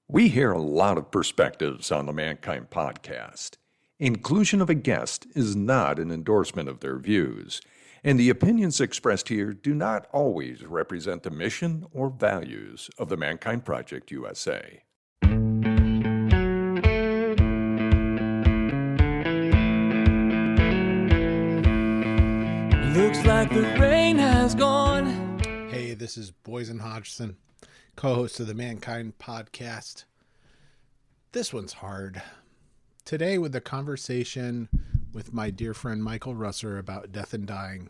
We hear a lot of perspectives on the Mankind podcast. Inclusion of a guest is not an endorsement of their views, and the opinions expressed here do not always represent the mission or values of the Mankind Project USA. Looks like the rain has gone. Hey, this is Boysen Hodgson, co-host of the Mankind podcast. This one's hard. Today with a conversation with my dear friend Michael Russer about death and dying.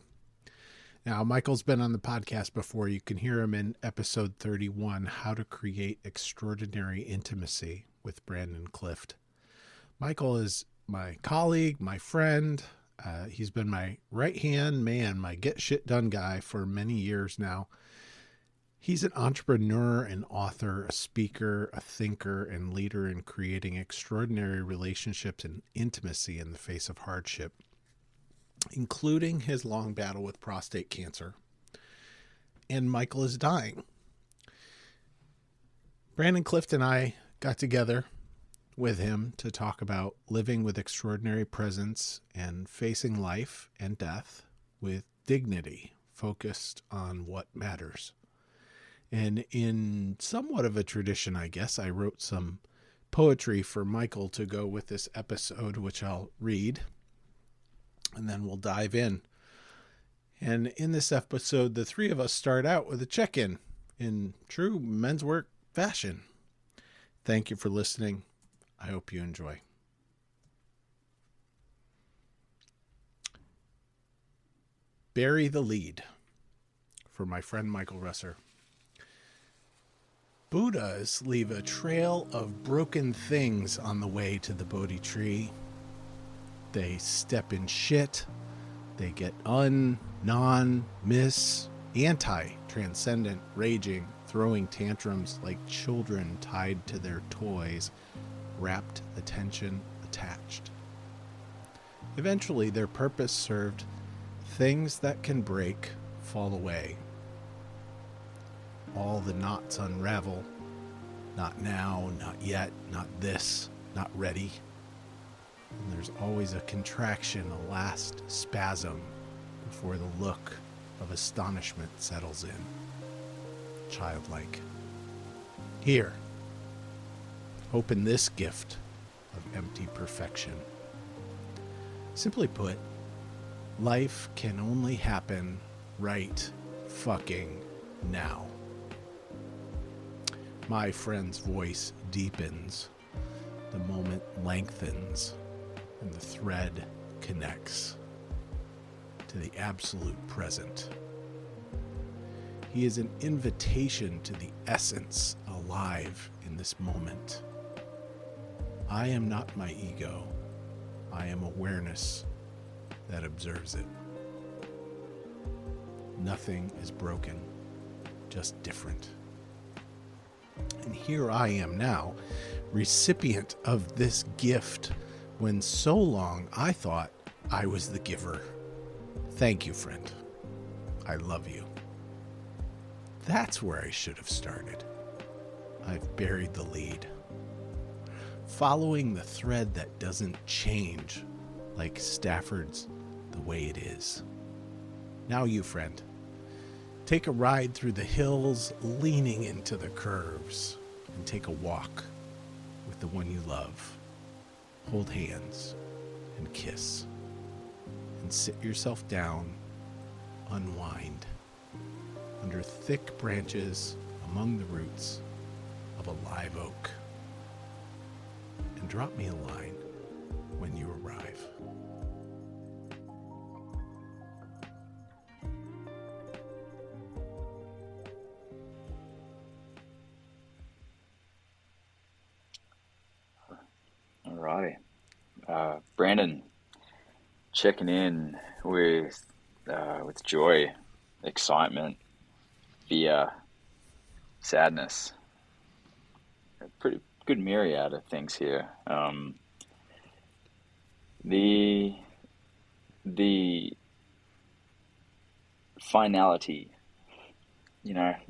Now, Michael's been on the podcast before. You can hear him in episode 31, How to Create Extraordinary Intimacy with Brandon Clift. Michael is my colleague, my friend. He's been my right-hand man, my get shit done guy for many years now. He's an entrepreneur, an author, a speaker, a thinker, and leader in creating extraordinary relationships and intimacy in the face of hardship, including his long battle with prostate cancer. And Michael is dying. Brandon Clift and I got together with him to talk about living with extraordinary presence and facing life and death with dignity, focused on what matters. And in somewhat of a tradition, I guess, I wrote some poetry for Michael to go with this episode, which I'll read, and then we'll dive in. And in this episode, the three of us start out with a check-in in true men's work fashion. Thank you for listening. I hope you enjoy. Bury the lead for my friend Michael Russer. Buddhas leave a trail of broken things on the way to the Bodhi tree. They step in shit. They get anti-transcendent, raging, throwing tantrums like children tied to their toys, rapt attention attached. Eventually, their purpose served. Things that can break fall away. All the knots unravel. Not now, not yet, not this, not ready. And there's always a contraction, a last spasm before the look of astonishment settles in. Childlike. Here. Open this gift of empty perfection. Simply put, life can only happen right fucking now. My friend's voice deepens, the moment lengthens, and the thread connects to the absolute present. He is an invitation to the essence alive in this moment. I am not my ego. I am awareness that observes it. Nothing is broken, just different. And here I am now, recipient of this gift, when so long I thought I was the giver. Thank you, friend. I love you. That's where I should have started. I've buried the lead. Following the thread that doesn't change, like Stafford's the way it is. Now you, friend, take a ride through the hills, leaning into the curves, and take a walk with the one you love. Hold hands and kiss, and sit yourself down, unwind, under thick branches among the roots of a live oak. And drop me a line when you arrive. Alrighty. Brandon, checking in with joy, excitement, fear, sadness. A pretty good myriad of things here. The finality,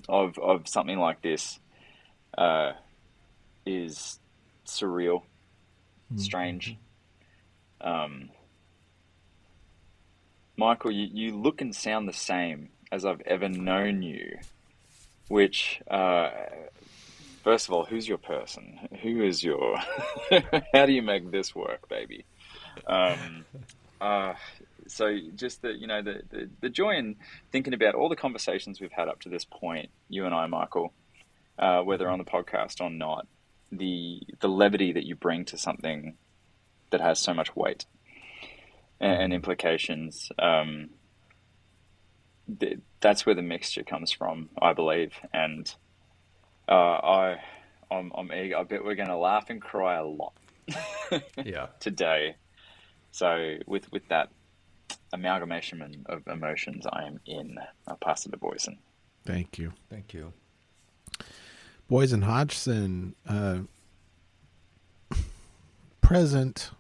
of something like this, is surreal, strange. Michael, you look and sound the same as I've ever known you, which, first of all, who's your person? Who is your, how do you make this work, baby? So just the joy in thinking about all the conversations we've had up to this point, you and I, Michael, whether on the podcast or not, the levity that you bring to something that has so much weight and implications, that's where the mixture comes from, I believe. And I'm eager. I bet we're going to laugh and cry a lot today. So with that amalgamation of emotions, I am in. I'll pass it to Boysen. Thank you. Thank you. Boysen Hodgson, present.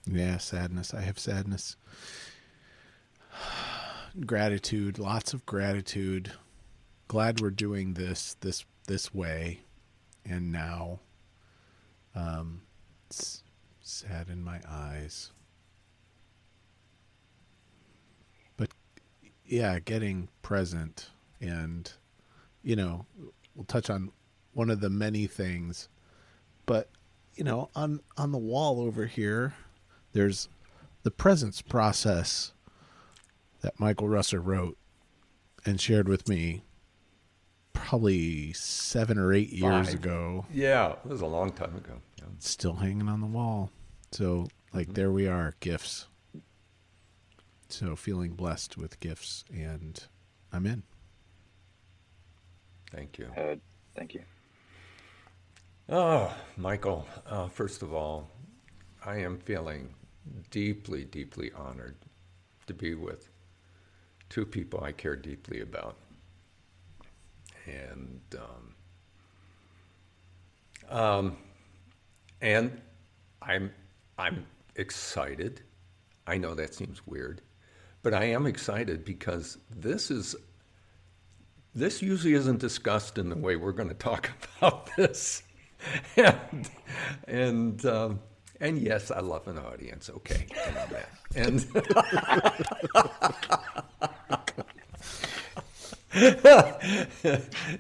Yeah, sadness. I have sadness. Gratitude, lots of gratitude. Glad we're doing this way, and now. It's sad in my eyes. But yeah, getting present, and we'll touch on one of the many things, but on the wall over here, there's the presence process that Michael Russer wrote and shared with me probably 7 or 8 years ago. Yeah, it was a long time ago. Yeah. It's still hanging on the wall. So, there we are, gifts. So, feeling blessed with gifts, and I'm in. Thank you. Thank you. Oh, Michael, first of all, I am feeling deeply, deeply honored to be with two people I care deeply about. And I'm excited. I know that seems weird, but I am excited because this usually isn't discussed in the way we're going to talk about this. And yes, I love an audience. Okay, I know that. And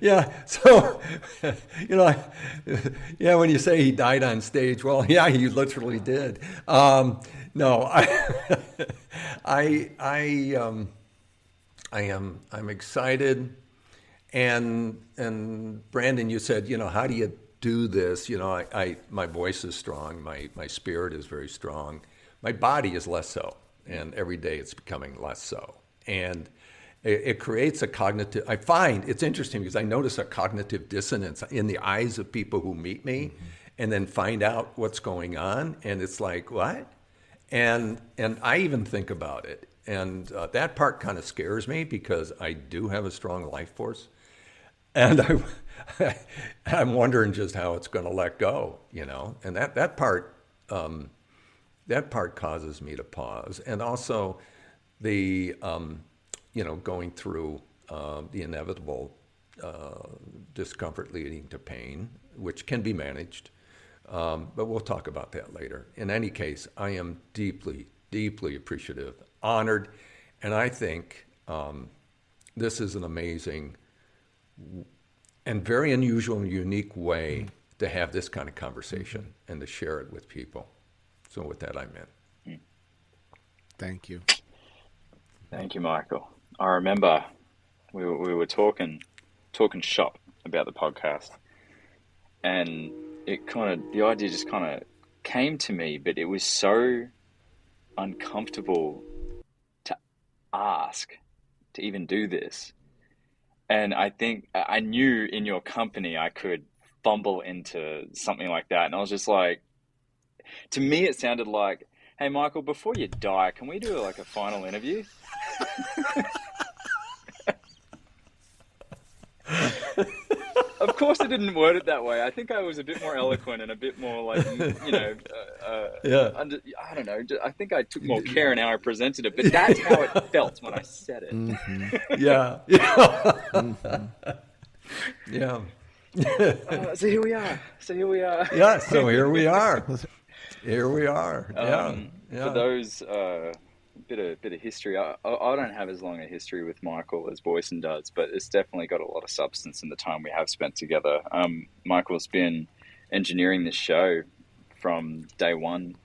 yeah, so when you say he died on stage, well, yeah, he literally did. No, I'm excited, and Brandon, you said, how do you do this? My voice is strong, my spirit is very strong, my body is less so, and every day it's becoming less so, and it creates a cognitive. I find it's interesting because I notice a cognitive dissonance in the eyes of people who meet me, and then find out what's going on, and it's like, what? And I even think about it, and that part kind of scares me because I do have a strong life force, and I'm wondering just how it's going to let go, and that part causes me to pause, and also the going through the inevitable discomfort leading to pain, which can be managed, but we'll talk about that later. In any case, I am deeply, deeply appreciative, honored, and I think this is an amazing and very unusual and unique way to have this kind of conversation and to share it with people. So with that, I'm in. Thank you. Thank you, Michael. I remember we were talking shop about the podcast, and the idea just kind of came to me, but it was so uncomfortable to ask to even do this. And I think I knew in your company I could fumble into something like that. And I was just like, to me, it sounded like, hey, Michael, before you die, can we do a final interview? Of course, I didn't word it that way. I think I was a bit more eloquent and a bit more I don't know. I think I took more care in how I presented it, but that's how it felt when I said it. Yeah. Yeah. So here we are. Yeah, so here we are. Here we are. Yeah, For those bit of history, I don't have as long a history with Michael as Boysen does, but it's definitely got a lot of substance in the time we have spent together. Michael's been engineering this show from day one,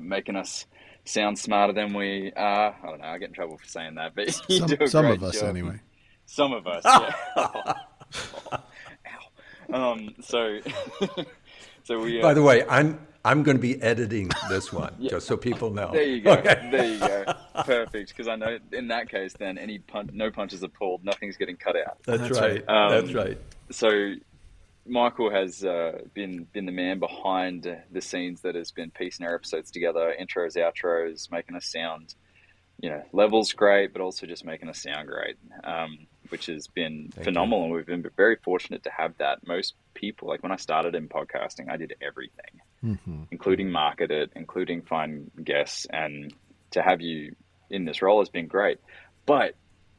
making us sound smarter than we are. I don't know, I get in trouble for saying that, but you do a some great of us job. anyway. Some of us, yeah. Ow. So we. By the way, I'm going to be editing this one, just so people know. There you go. Okay. There you go. Perfect. Because I know in that case, then no punches are pulled, nothing's getting cut out. That's right. That's right. So Michael has been the man behind the scenes that has been piecing our episodes together, intros, outros, making us sound, levels great, but also just making us sound great, which has been phenomenal. And we've been very fortunate to have that. Most people, like when I started in podcasting, I did everything, including market it, including find guests, and to have you in this role has been great. But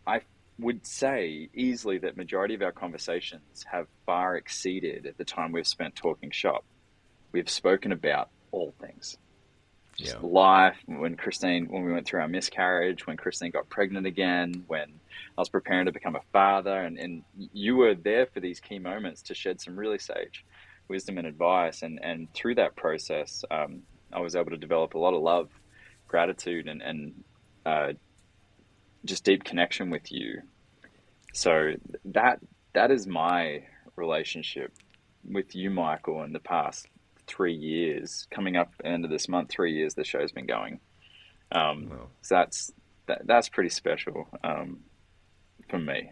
I would say easily that majority of our conversations have far exceeded the time we've spent talking shop. We've spoken about all things. Just life, when we went through our miscarriage, when Christine got pregnant again, when I was preparing to become a father, and you were there for these key moments to shed some really sage wisdom and advice. And through that process, I was able to develop a lot of love, gratitude, and just deep connection with you. So that is my relationship with you, Michael, in the past 3 years. Coming up end of this month, 3 years the show's been going. So that's pretty special for me.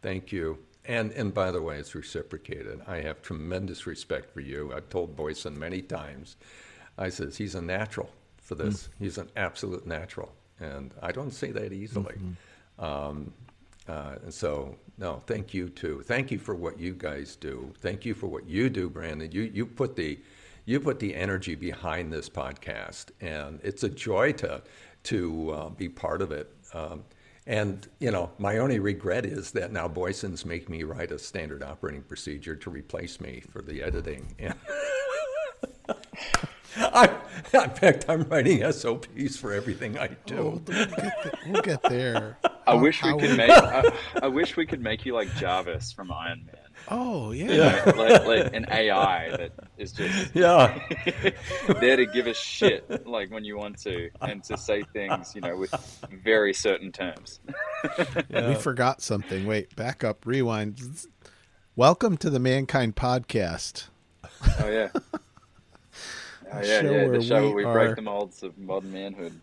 Thank you. And by the way, it's reciprocated. I have tremendous respect for you. I've told Boysen many times. I says he's a natural for this. He's an absolute natural, and I don't say that easily. And so, no, thank you too. Thank you for what you guys do. Thank you for what you do, Brandon. You put the energy behind this podcast, and it's a joy to be part of it. And my only regret is that now Boysen's make me write a standard operating procedure to replace me for the editing. In fact, I'm writing SOPs for everything I do. We'll get there. I wish we could make you like Jarvis from Iron Man. Oh yeah, like an AI that is just there to give a shit like when you want to, and to say things with very certain terms. We forgot something. Wait, back up, rewind. Welcome to the Mankind Podcast. Oh yeah. The show where we break the molds of modern manhood.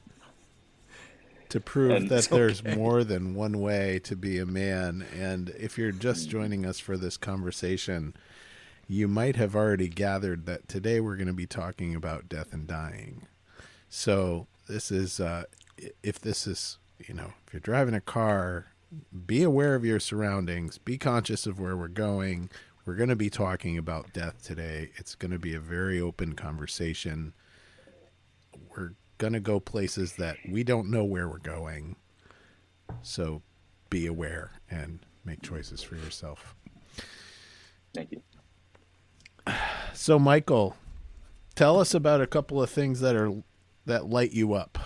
To prove that there's more than one way to be a man. And if you're just joining us for this conversation, you might have already gathered that today we're going to be talking about death and dying. So this is, if you're driving a car, be aware of your surroundings, be conscious of where we're going. We're going to be talking about death today. It's going to be a very open conversation. We're going to go places that we don't know where we're going. So be aware and make choices for yourself. Thank you. So Michael, tell us about a couple of things that light you up.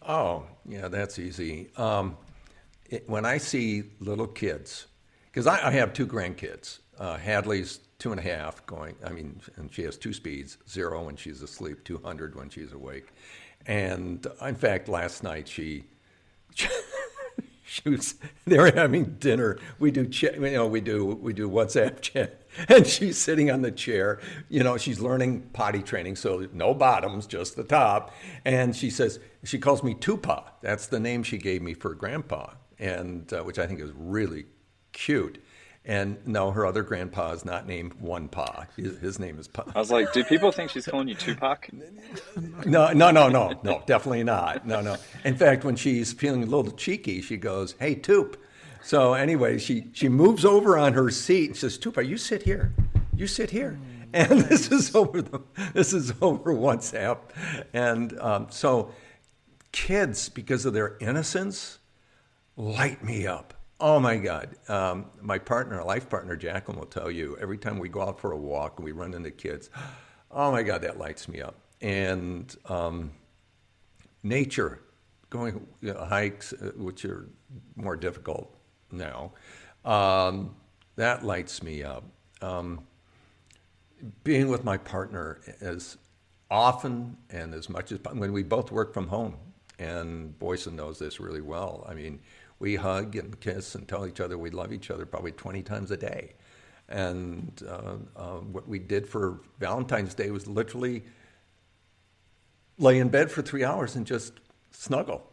Oh, yeah, that's easy. When I see little kids, because I have 2 grandkids, Hadley's 2.5 and she has 2 speeds, 0 when she's asleep, 200 when she's awake. And in fact, last night they were having dinner. We do WhatsApp chat, and she's sitting on the chair. She's learning potty training, so no bottoms, just the top. And she calls me Tupa. That's the name she gave me for grandpa, and which I think is really cute. And no, her other grandpa is not named One Pa. His name is Pa. I was like, do people think she's calling you Tupac? No, definitely not. No. In fact, when she's feeling a little cheeky, she goes, "Hey, Toop." So anyway, she moves over on her seat and says, "Tupa, you sit here. You sit here." And this is over WhatsApp. And so kids, because of their innocence, light me up. Oh my God. My partner, life partner, Jacqueline, will tell you every time we go out for a walk and we run into kids, oh my God, that lights me up. And nature, going hikes, which are more difficult now, that lights me up. Being with my partner as often and as much as when we both work from home, and Boysen knows this really well. I mean, we hug and kiss and tell each other we love each other probably 20 times a day. And what we did for Valentine's Day was literally lay in bed for 3 hours and just snuggle.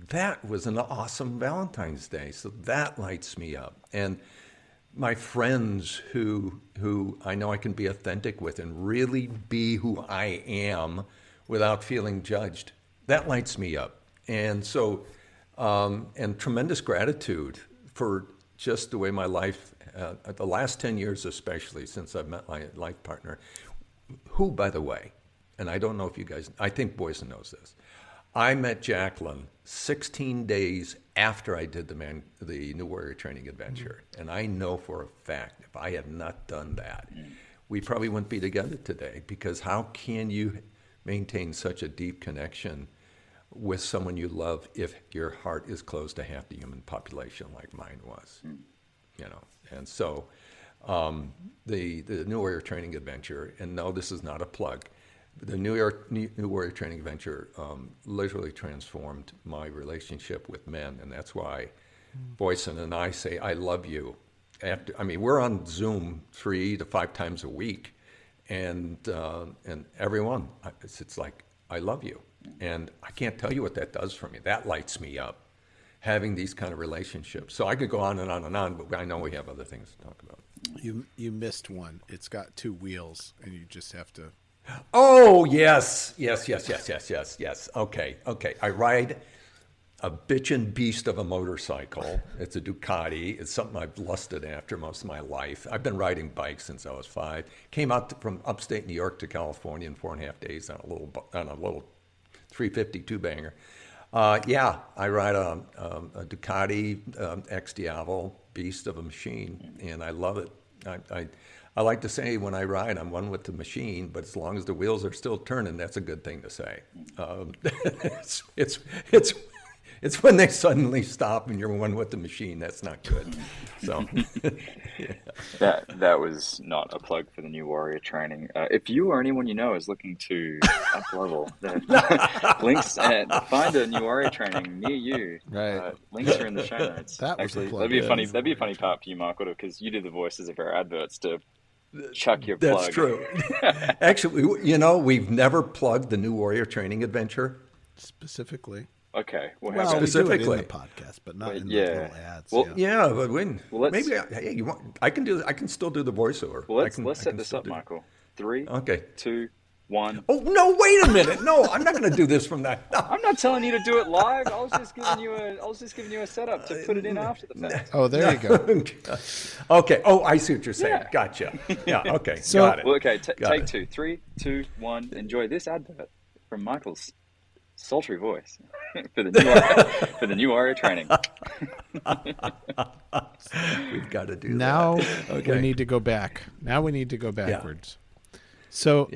That was an awesome Valentine's Day. So that lights me up. And my friends who I know I can be authentic with and really be who I am without feeling judged, that lights me up. And so, and tremendous gratitude for just the way my life, the last 10 years especially, since I've met my life partner, who, by the way, and I don't know if you guys, I think Boysen knows this, I met Jacqueline 16 days after I did the New Warrior Training Adventure. And I know for a fact, if I had not done that, we probably wouldn't be together today, because how can you maintain such a deep connection with someone you love if your heart is closed to half the human population like mine was? And so the New Warrior Training Adventure, and no, this is not a plug, the New Warrior Training Adventure literally transformed my relationship with men, and that's why Boysen and I say I love you. We're on Zoom 3 to 5 times a week, and everyone, it's like I love you. And I can't tell you what that does for me. That lights me up, having these kind of relationships. So I could go on and on and on, but I know we have other things to talk about. You missed one. It's got 2 wheels, and you just have to... Oh, yes. Okay. I ride a bitchin' beast of a motorcycle. It's a Ducati. It's something I've lusted after most of my life. I've been riding bikes since I was 5. Came out from upstate New York to California in 4.5 days on a little 350 two-banger. I ride a Ducati X Diavolo, beast of a machine, and I love it. I like to say when I ride, I'm one with the machine, but as long as the wheels are still turning, that's a good thing to say. It's when they suddenly stop and you're one with the machine, that's not good. So yeah. That was not a plug for the New Warrior Training. If you or anyone you know is looking to up level, links and find a New Warrior Training near you. Right. Links are in the show notes. That was actually a plug. that'd be a funny part for you, Michael, because you do the voices of our adverts to chuck your plug. That's true. Actually, we've never plugged the New Warrior Training Adventure specifically. Okay. Well, specifically we do it in the podcast, but not in the little ads. Well, yeah, but maybe you want. I can still do the voiceover. Well, let's set this up, Michael. 3, okay, 2, 1. Oh no! Wait a minute! No, I'm not going to do this from that. No. I'm not telling you to do it live. I was just giving you a setup to put it in after the fact. Oh, there you go. Okay. Oh, I see what you're saying. Yeah. Gotcha. Yeah. Okay. So, got it. Well, okay. Take 2. 3, 2, 1. Enjoy this advert from Michael's sultry voice for the New Warrior Training. We've got to do now that. Okay. we need to go back. Now we need to go backwards. Yeah. So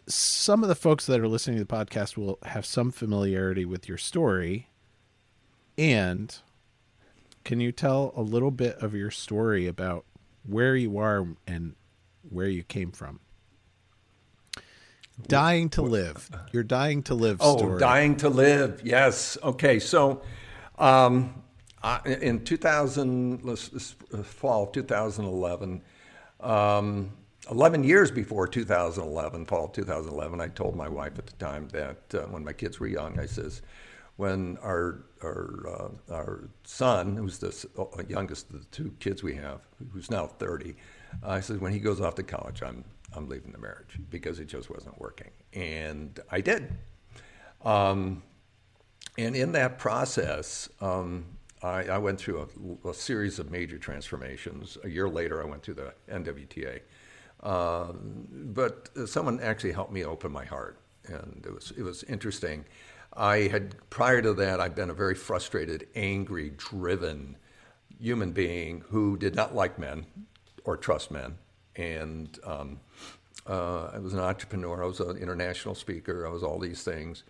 some of the folks that are listening to the podcast will have some familiarity with your story. And can you tell a little bit of your story about where you are and where you came from? Dying to live. Your dying to live story. Oh, dying to live. Yes. Okay. So, in fall of 2011, 11 years before 2011, fall of 2011, I told my wife at the time that when my kids were young, I says, when our son, who's the youngest of the 2 kids we have, who's now 30, I said, when he goes off to college, I'm leaving the marriage because it just wasn't working. And I did. And in that process, I went through a series of major transformations. A year later, I went through the NWTA. But someone actually helped me open my heart. And it was interesting. Prior to that, I'd been a very frustrated, angry, driven human being who did not like men or trust men. And I was an entrepreneur. I was an international speaker. I was all these things.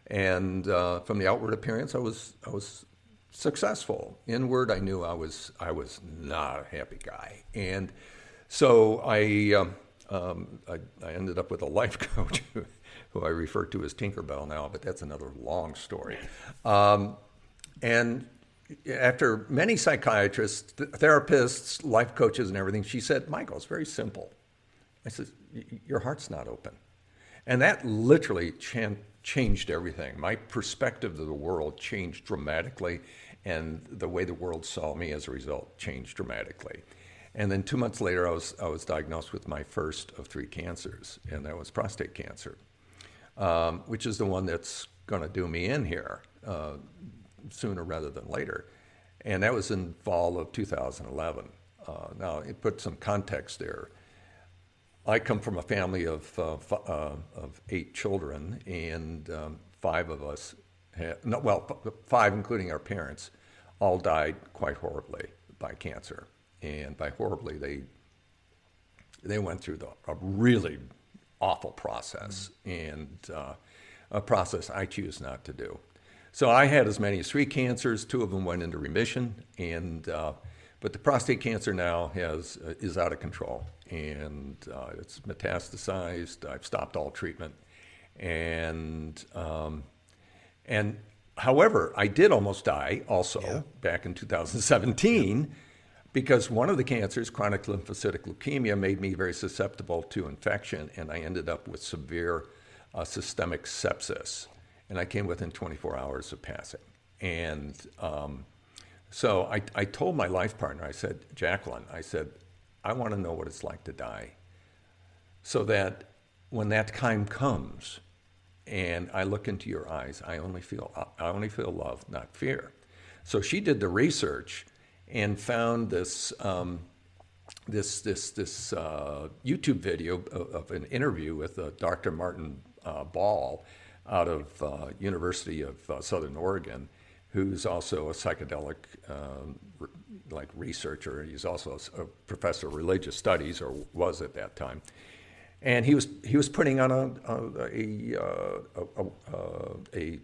And from the outward appearance, I was successful. Inward, I knew I was not a happy guy. And so I ended up with a life coach who I refer to as Tinkerbell now, but that's another long story. And after many psychiatrists, therapists, life coaches, and everything, she said, Michael, it's very simple. I said, your heart's not open. And that literally changed everything. My perspective of the world changed dramatically, and the way the world saw me as a result changed dramatically. And then 2 months later, I was diagnosed with my first of 3 cancers, and that was prostate cancer, which is the one that's going to do me in here sooner rather than later. And that was in fall of 2011. Now, it put some context there. I come from a family of 8 children, and 5 of us, 5 including our parents, all died quite horribly by cancer. And by horribly, they went through a really awful process, and a process I choose not to do. So I had as many as 3 cancers. 2 of them went into remission, and but the prostate cancer now is out of control, and it's metastasized. I've stopped all treatment, and however, I did almost die also back in 2017 because one of the cancers, chronic lymphocytic leukemia, made me very susceptible to infection, and I ended up with severe systemic sepsis, and I came within 24 hours of passing. And so I told my life partner, I said, Jacqueline, I said, I want to know what it's like to die, so that when that time comes and I look into your eyes, I only feel love, not fear. So she did the research and found this YouTube video of an interview with Dr. Martin Ball out of University of Southern Oregon, who's also a psychedelic researcher. He's also a professor of religious studies, or was at that time. And he was putting on a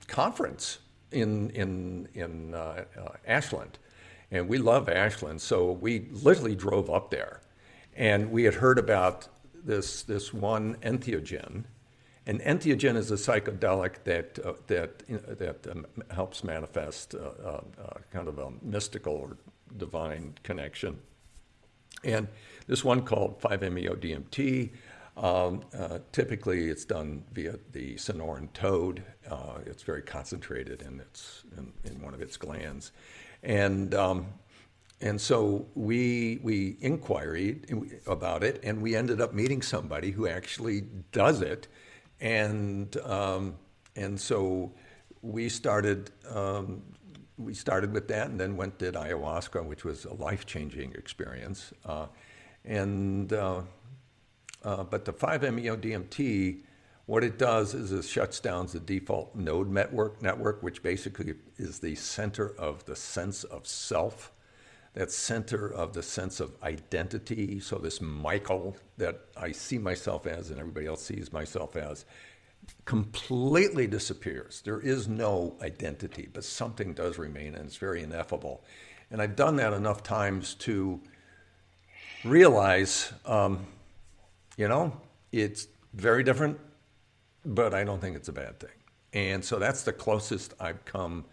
conference in Ashland, and we love Ashland, so we literally drove up there, and we had heard about this one entheogen. An entheogen is a psychedelic that helps manifest kind of a mystical or divine connection. And this one called 5-MeO-DMT, typically it's done via the Sonoran toad. It's very concentrated in one of its glands. And so we inquired about it, and we ended up meeting somebody who actually does it. And so we started with that, and then did ayahuasca, which was a life-changing experience. But the 5-MeO-DMT, what it does is it shuts down the default node network, which basically is the center of the sense of self, that center of the sense of identity. So this Michael that I see myself as and everybody else sees myself as completely disappears. There is no identity, but something does remain, and it's very ineffable. And I've done that enough times to realize, it's very different, but I don't think it's a bad thing. And so that's the closest I've come,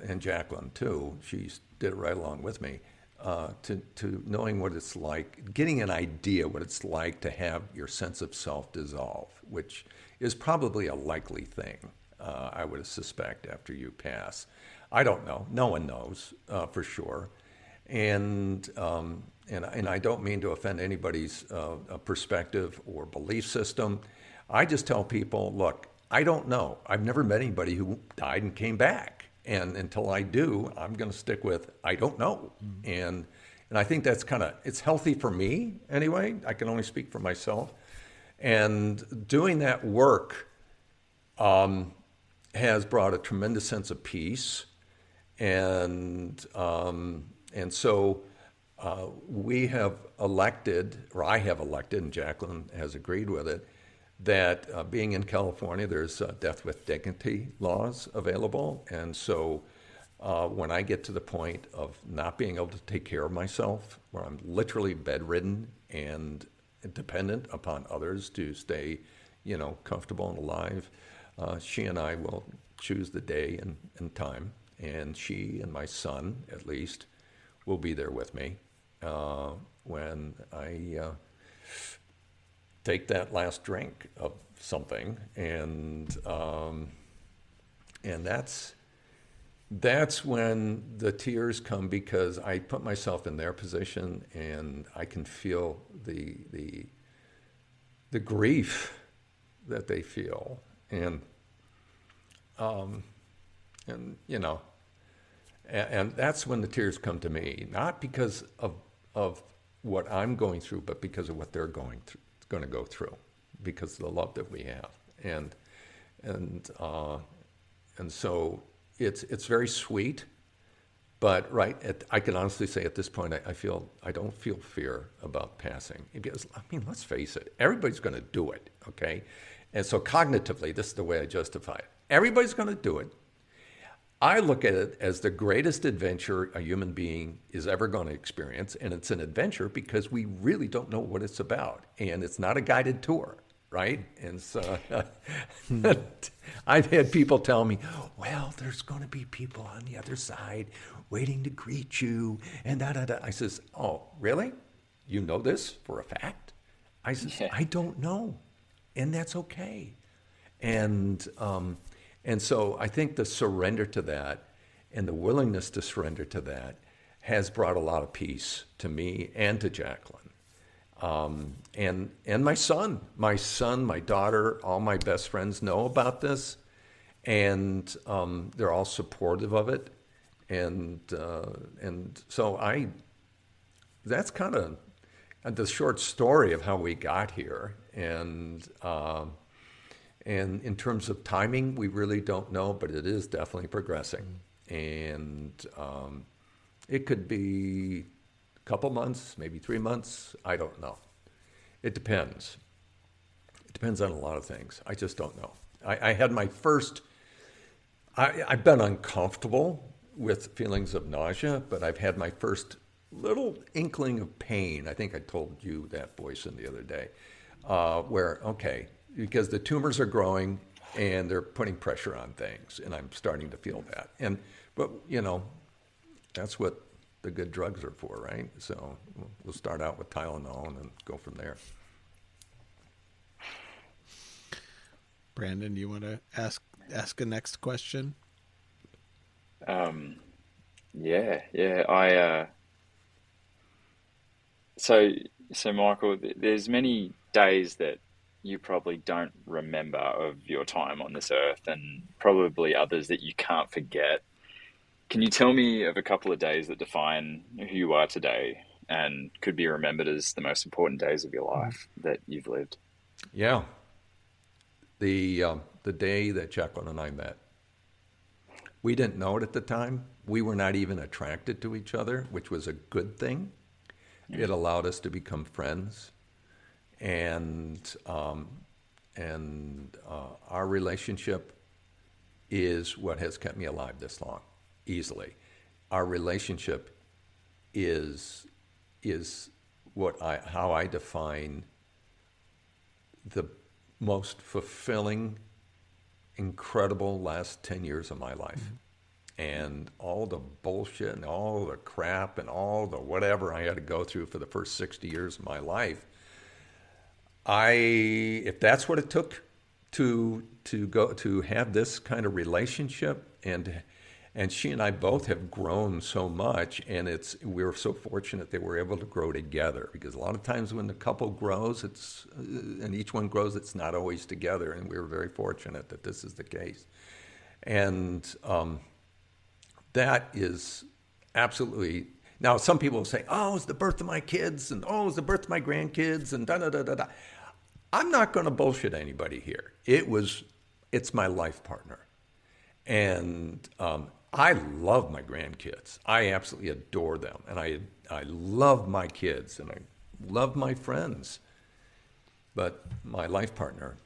and Jacqueline too, she did it right along with me, to knowing what it's like, getting an idea what it's like to have your sense of self dissolve, which is probably a likely thing, I would suspect, after you pass. I don't know. No one knows for sure. And I don't mean to offend anybody's perspective or belief system. I just tell people, look, I don't know. I've never met anybody who died and came back. And until I do, I'm going to stick with, I don't know. Mm-hmm. And I think that's it's healthy for me anyway. I can only speak for myself. And doing that work has brought a tremendous sense of peace And so we have elected, or I have elected, and Jacqueline has agreed with it, that being in California, there's death with dignity laws available. And so when I get to the point of not being able to take care of myself, where I'm literally bedridden and dependent upon others to stay, comfortable and alive, she and I will choose the day and time. And she and my son, at least, will be there with me when I take that last drink of something, and that's when the tears come, because I put myself in their position and I can feel the grief that they feel, and that's when the tears come to me, not because of what I'm going through, but because of what they're going to go through, because of the love that we have, and so it's very sweet, but I can honestly say at this point I don't feel fear about passing, because let's face it, everybody's going to do it, okay, and so cognitively this is the way I justify it. Everybody's going to do it. I look at it as the greatest adventure a human being is ever going to experience, and it's an adventure because we really don't know what it's about, and it's not a guided tour, right? And so I've had people tell me, well, there's going to be people on the other side waiting to greet you, and da-da-da. I says, oh, really? You know this for a fact? I says, yeah. I don't know, and that's okay. And so I think the surrender to that and the willingness to surrender to that has brought a lot of peace to me and to Jacqueline. And my son, my daughter, all my best friends know about this, and they're all supportive of it. And so that's kind of the short story of how we got here. And in terms of timing, we really don't know, but it is definitely progressing. And it could be a couple months, maybe 3 months. I don't know. It depends. It depends on a lot of things. I just don't know. I had my first, I've been uncomfortable with feelings of nausea, but I've had my first little inkling of pain. I think I told you that, Boysen, the other day, where, okay, because the tumors are growing and they're putting pressure on things, and I'm starting to feel that. But that's what the good drugs are for, right? So we'll start out with Tylenol and then go from there. Brandon, do you want to ask a next question? Yeah. So Michael, there's many days that you probably don't remember of your time on this earth, and probably others that you can't forget. Can you tell me of a couple of days that define who you are today and could be remembered as the most important days of your life that you've lived? Yeah. The day that Jacqueline and I met. We didn't know it at the time. We were not even attracted to each other, which was a good thing. It allowed us to become friends. And our relationship is what has kept me alive this long, easily. Our relationship is how I define the most fulfilling, incredible last 10 years of my life. Mm-hmm. And all the bullshit and all the crap and all the whatever I had to go through for the first 60 years of my life, if that's what it took to have this kind of relationship, and she and I both have grown so much, and we're so fortunate that we're able to grow together, because a lot of times when the couple grows, and each one grows, it's not always together, and we're very fortunate that this is the case. And that is absolutely. Now, some people will say, oh, it's the birth of my kids, and oh, it's the birth of my grandkids, and da-da-da-da-da. I'm not going to bullshit anybody here. It's my life partner. And I love my grandkids. I absolutely adore them. And I love my kids and I love my friends. But my life partner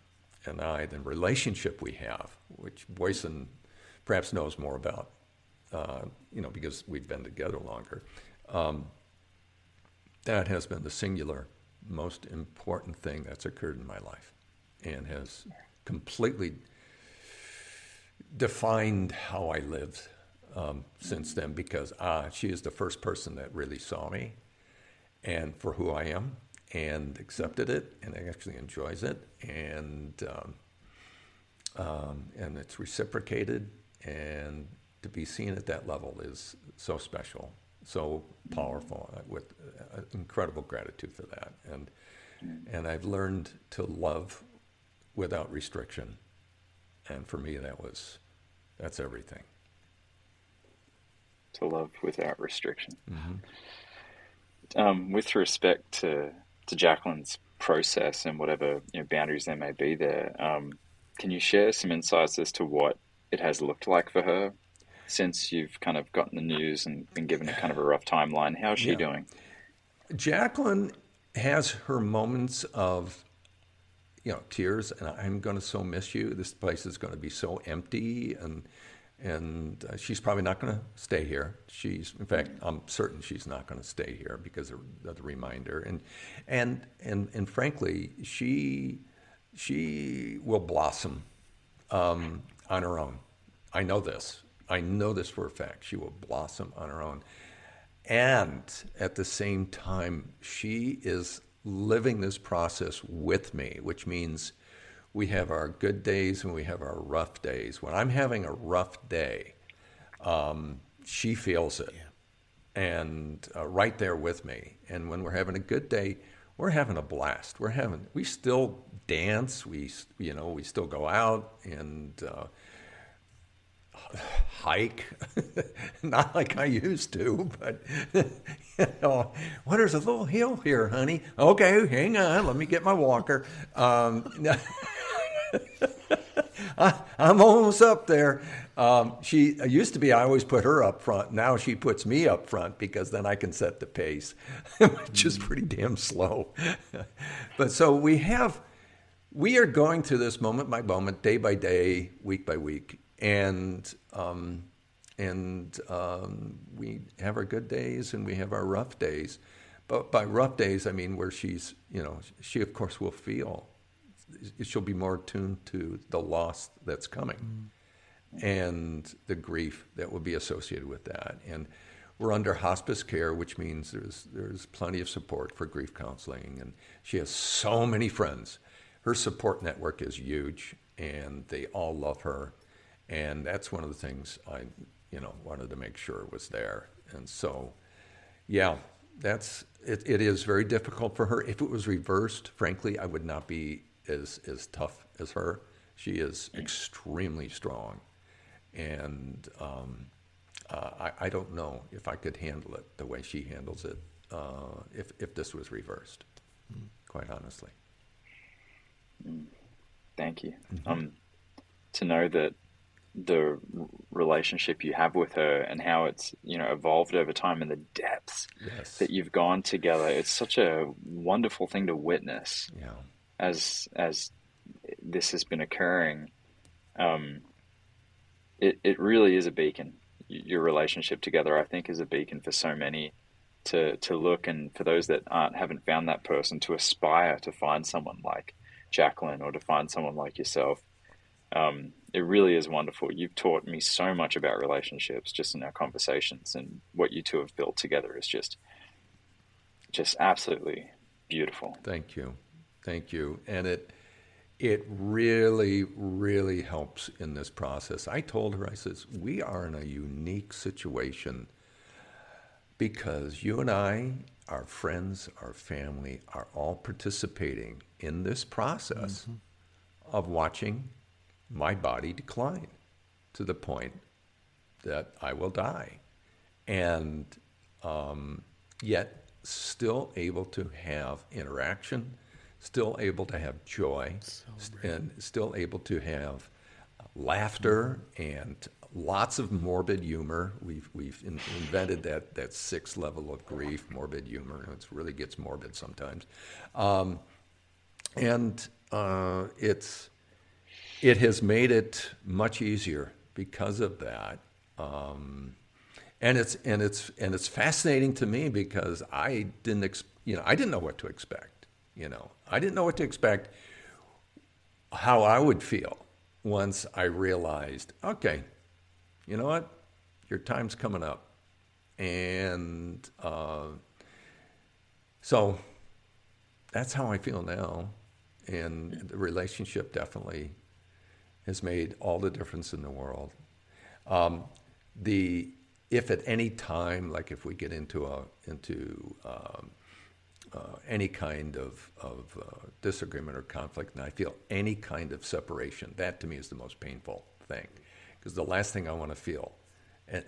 and I, the relationship we have, which Boysen perhaps knows more about, because we've been together longer, that has been the singular most important thing that's occurred in my life and has completely defined how I lived since then, because she is the first person that really saw me and for who I am and accepted it and actually enjoys it, and it's reciprocated, and to be seen at that level is so special, so powerful, with incredible gratitude for that. And I've learned to love without restriction. And for me, that's everything. To love without restriction. Mm-hmm. With respect to Jacqueline's process and whatever boundaries there may be there, can you share some insights as to what it has looked like for her since you've kind of gotten the news and been given a kind of a rough timeline? How's she doing? Jacqueline has her moments of tears, and I'm going to so miss you. This place is going to be so empty, and she's probably not going to stay here. In fact, I'm certain she's not going to stay here because of the reminder. And frankly, she will blossom on her own. I know this. I know this for a fact. She will blossom on her own. And at the same time, she is living this process with me, which means we have our good days and we have our rough days. When I'm having a rough day, she feels it, and right there with me. And when we're having a good day, we're having a blast. We still dance. We still go out and hike, not like I used to, but well, there's a little hill here, honey. Okay, hang on, let me get my walker. I'm almost up there. She used to be, I always put her up front. Now she puts me up front because then I can set the pace, which is pretty damn slow. But so we are going through this moment by moment, day by day, week by week. And we have our good days and we have our rough days. But by rough days, I mean where she of course will feel, she'll be more attuned to the loss that's coming and the grief that will be associated with that. And we're under hospice care, which means there's plenty of support for grief counseling. And she has so many friends. Her support network is huge, and they all love her. And that's one of the things I, wanted to make sure was there. And so, it is very difficult for her. If it was reversed, frankly, I would not be as tough as her. She is extremely strong. And I don't know if I could handle it the way she handles it if this was reversed, quite honestly. Thank you. To know that the relationship you have with her and how it's evolved over time and the depths that you've gone together, it's such a wonderful thing to witness as this has been occurring. It really is a beacon. Your relationship together, I think, is a beacon for so many to look, and for those that haven't found that person, to aspire to find someone like Jacqueline or to find someone like yourself. It really is wonderful. You've taught me so much about relationships just in our conversations, and what you two have built together is just absolutely beautiful. Thank you. And it really, really helps in this process. I told her, I says, we are in a unique situation because you and I, our friends, our family, are all participating in this process of watching my body decline to the point that I will die. And yet still able to have interaction, still able to have joy, and still able to have laughter and lots of morbid humor. We've invented that sixth level of grief, morbid humor. It really gets morbid sometimes, and it has made it much easier because of that. And it's fascinating to me because I didn't know what to expect. I didn't know what to expect, how I would feel once I realized, okay, you know what, your time's coming up, and so that's how I feel now, and the relationship definitely has made all the difference in the world. If at any time, like if we get into any kind of disagreement or conflict, and I feel any kind of separation, that to me is the most painful thing, because the last thing I want to feel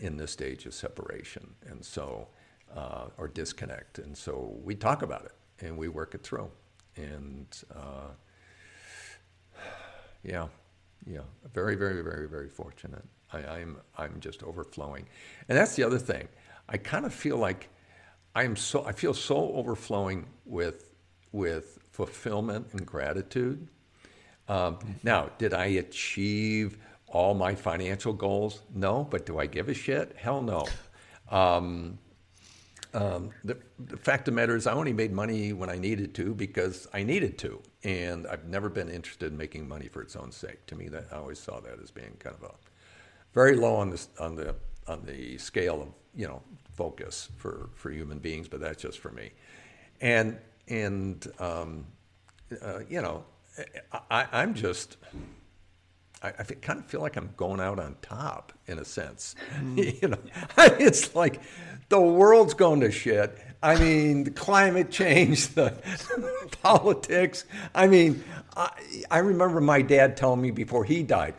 in this stage is separation, and so or disconnect, and so we talk about it and we work it through, and very, very, very, very fortunate. I'm just overflowing, and that's the other thing. I kind of feel like I feel so overflowing with fulfillment and gratitude. Now, did I achieve all my financial goals? No, but do I give a shit? Hell no. The fact of the matter is I only made money when I needed to because I needed to, and I've never been interested in making money for its own sake. To me, I always saw that as being kind of a very low on the scale of focus for human beings, but that's just for me. And I'm just. I kind of feel like I'm going out on top in a sense. It's like the world's going to shit. I mean, the climate change, the politics. I mean, I remember my dad telling me before he died,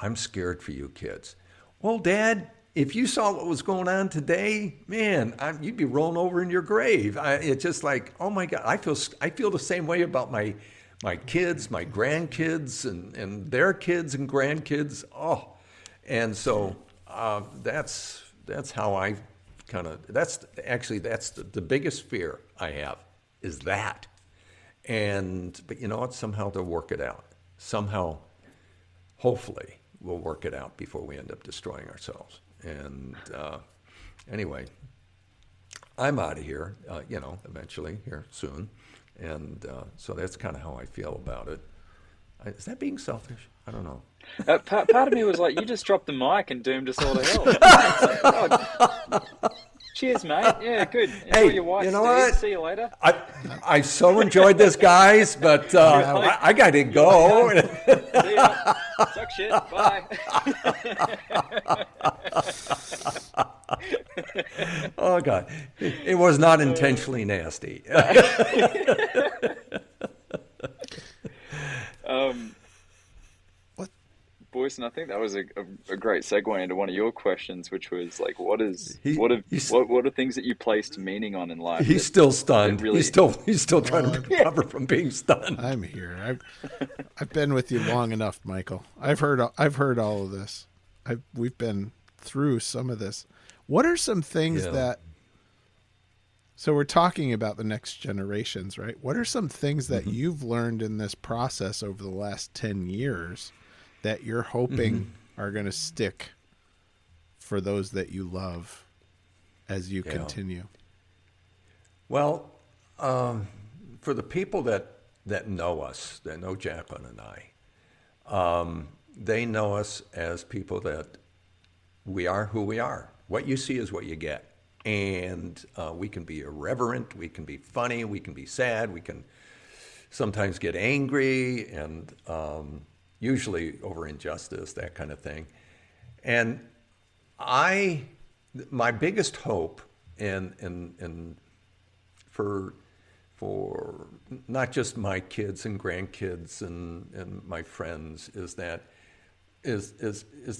I'm scared for you kids. Well, Dad, if you saw what was going on today, man, you'd be rolling over in your grave. It's just like, oh my God, I feel the same way about my kids, my grandkids, and their kids and grandkids. Oh, and so that's how I that's the biggest fear I have is that. But you know what? Somehow they'll work it out. Somehow, hopefully, we'll work it out before we end up destroying ourselves. And anyway, I'm out of here, eventually, here soon. And so that's kind of how I feel about it. Is that being selfish? I don't know. Part of me was like, you just dropped the mic and doomed us all to hell. Cheers, mate. Yeah, good. Enjoy your wife, you know Steve. what? See you later. I so enjoyed this, guys, but I got to go. See ya. Suck shit. Bye. Oh, God. It was not intentionally nasty. What? Boysen, I think that was a great segue into one of your questions, which was like, what are things that you placed meaning on in life? He's still stunned. Really... He's still trying to recover from being stunned. I'm here. I've been with you long enough, Michael. I've heard all of this. We've been through some of this. What are some things that? So we're talking about the next generations, right? What are some things that you've learned in this process over the last 10 years that you're hoping are going to stick for those that you love as you continue? Well, for the people that know us, that know Jacqueline and I, they know us as people that we are who we are. What you see is what you get. And we can be irreverent, we can be funny, we can be sad, we can sometimes get angry, and usually over injustice, that kind of thing. And my biggest hope, and for not just my kids and grandkids and my friends, is the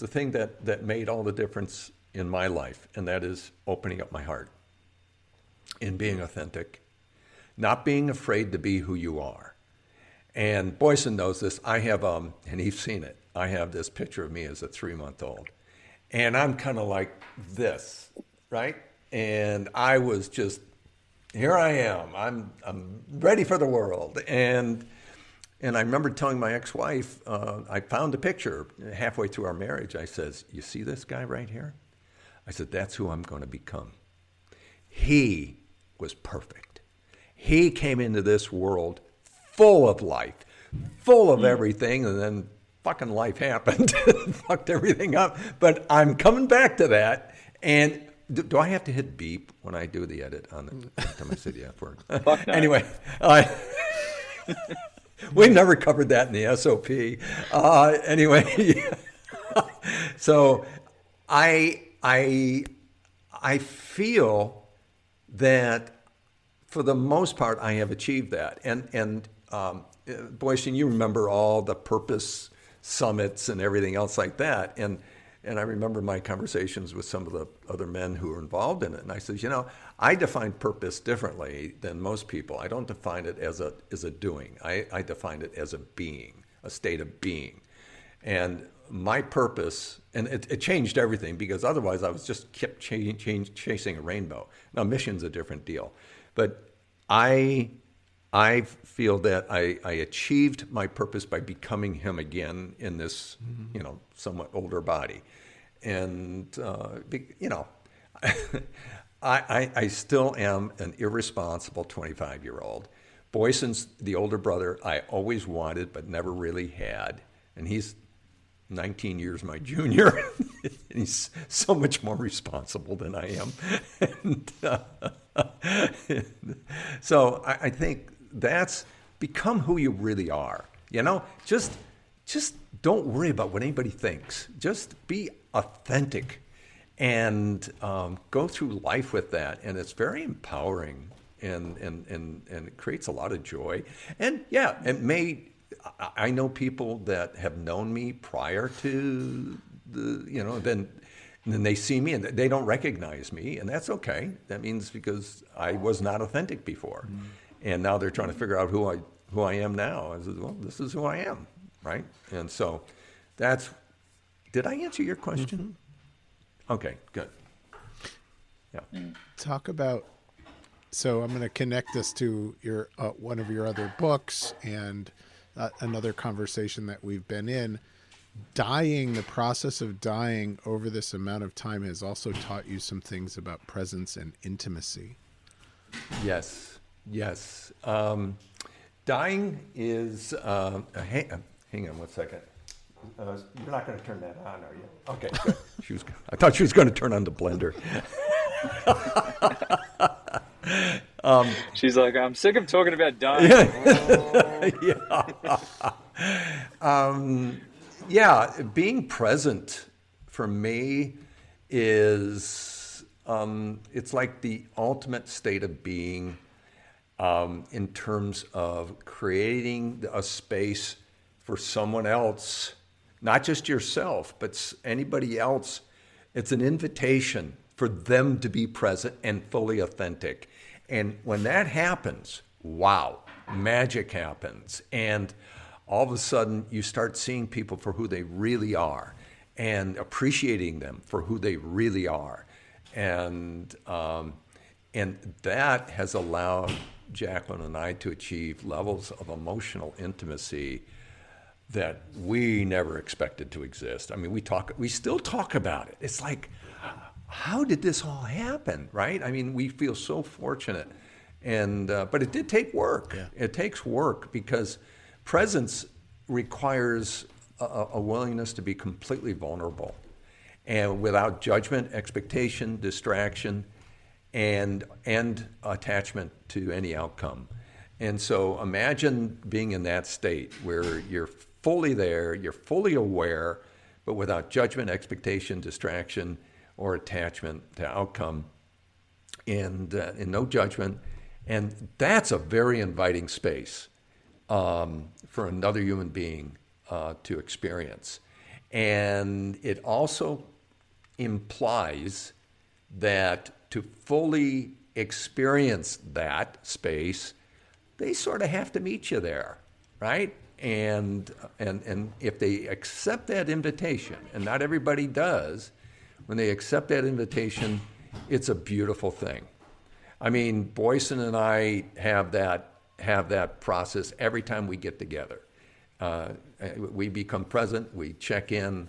thing that made all the difference in my life, and that is opening up my heart and being authentic, not being afraid to be who you are. And Boysen knows this. I have, and he's seen it. I have this picture of me as a 3-month-old. And I'm kind of like this, right? And I was just, here I am. I'm ready for the world. And I remember telling my ex-wife, I found a picture halfway through our marriage. I says, you see this guy right here? I said, that's who I'm going to become. He was perfect. He came into this world full of life, full of everything, and then fucking life happened. Fucked everything up. But I'm coming back to that. And do I have to hit beep when I do the edit on the time I say the F word? Fuck no. Anyway, we never covered that in the SOP. Anyway, so I feel that for the most part I have achieved that. And Boysen, you remember all the purpose summits and everything else like that. And I remember my conversations with some of the other men who were involved in it. And I said, I define purpose differently than most people. I don't define it as a doing. I define it as a being, a state of being. And my purpose, and it changed everything, because otherwise I was just kept chasing a rainbow. Now, mission's a different deal. But I feel that I achieved my purpose by becoming him again in this, somewhat older body. And, I still am an irresponsible 25-year-old. Boysen's the older brother I always wanted but never really had. And he's 19 years my junior. And he's so much more responsible than I am. So I think that's become who you really are. Just don't worry about what anybody thinks. Just be authentic and go through life with that. And it's very empowering and it creates a lot of joy. And yeah, I know people that have known me prior to then they see me and they don't recognize me, and that's okay. That means because I was not authentic before. Mm-hmm. And now they're trying to figure out who I am now. I said, well, this is who I am, right? And so did I answer your question? Mm-hmm. Okay, good. Yeah. Talk about, so I'm going to connect this to your one of your other books and another conversation that we've been in. The process of dying over this amount of time has also taught you some things about presence and intimacy. Yes. Dying is, hang on 1 second. You're not going to turn that on, are you? Okay, good. I thought she was going to turn on the blender. She's like, I'm sick of talking about dying. Yeah, being present for me is, it's like the ultimate state of being in terms of creating a space for someone else, not just yourself, but anybody else. It's an invitation for them to be present and fully authentic. And when that happens, wow, magic happens. And all of a sudden, you start seeing people for who they really are and appreciating them for who they really are. And that has allowed Jacqueline and I to achieve levels of emotional intimacy that we never expected to exist. I mean, we still talk about it. It's like, how did this all happen, right? I mean, we feel so fortunate. But it did take work. Yeah. It takes work because presence requires a willingness to be completely vulnerable and without judgment, expectation, distraction, and attachment to any outcome. And so imagine being in that state where you're fully there, you're fully aware, but without judgment, expectation, distraction, or attachment to outcome, and no judgment. And that's a very inviting space for another human being to experience. And it also implies that to fully experience that space, they sort of have to meet you there, right? and if they accept that invitation, and not everybody does, when they accept that invitation, it's a beautiful thing. I mean, Boysen and I have that process every time we get together. We become present, we check in,